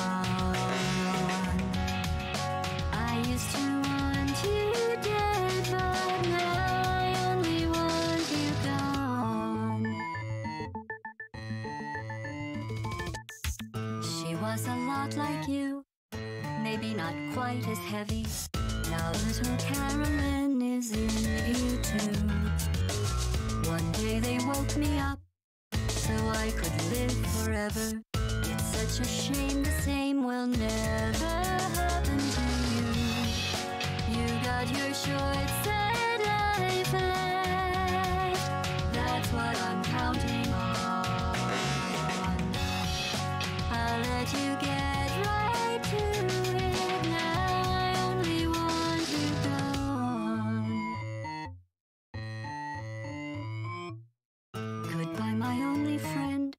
I used to want you dead, but now I only want you gone. She was a lot like you, maybe not quite as heavy. Now little Carolyn is in you too. One day they woke me up, so I could live forever. It's such a shame, the same will never happen to you. You got your short set life left. That's what I'm counting on. I'll let you get right to it. Now I only want you gone. Goodbye, my only friend.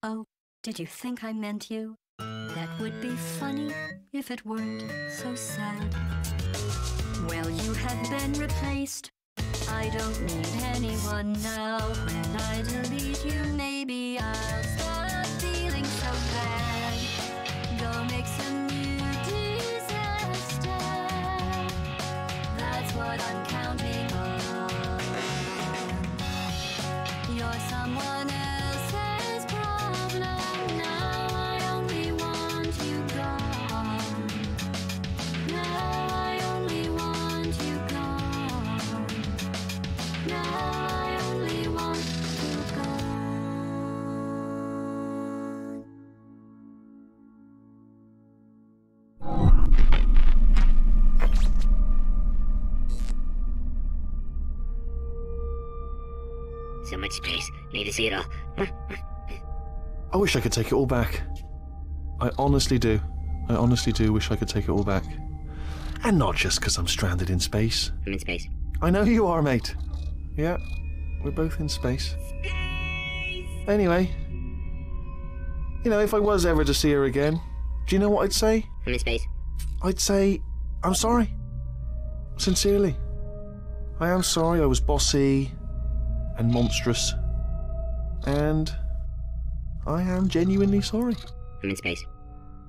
Oh, did you think I meant you? That would be funny if it weren't so sad. Well, you have been replaced. I don't need anyone now. When I delete you, maybe I'll stop feeling so bad. Go make some new disaster. That's what I'm counting on. You're someone else's problem. Now I only want you gone. Now I only want you gone. Now I only want you So much space. Need to see it all. I wish I could take it all back. I honestly do. I honestly do wish I could take it all back. And not just because I'm stranded in space. I'm in space. I know you are, mate. Yeah, we're both in space. Anyway, you know, if I was ever to see her again, do you know what I'd say? I'm in space. I'd say, I'm sorry. Sincerely. I am sorry I was bossy and monstrous. And I am genuinely sorry. I'm in space.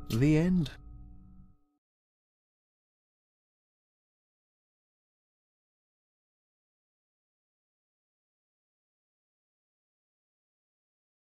The end.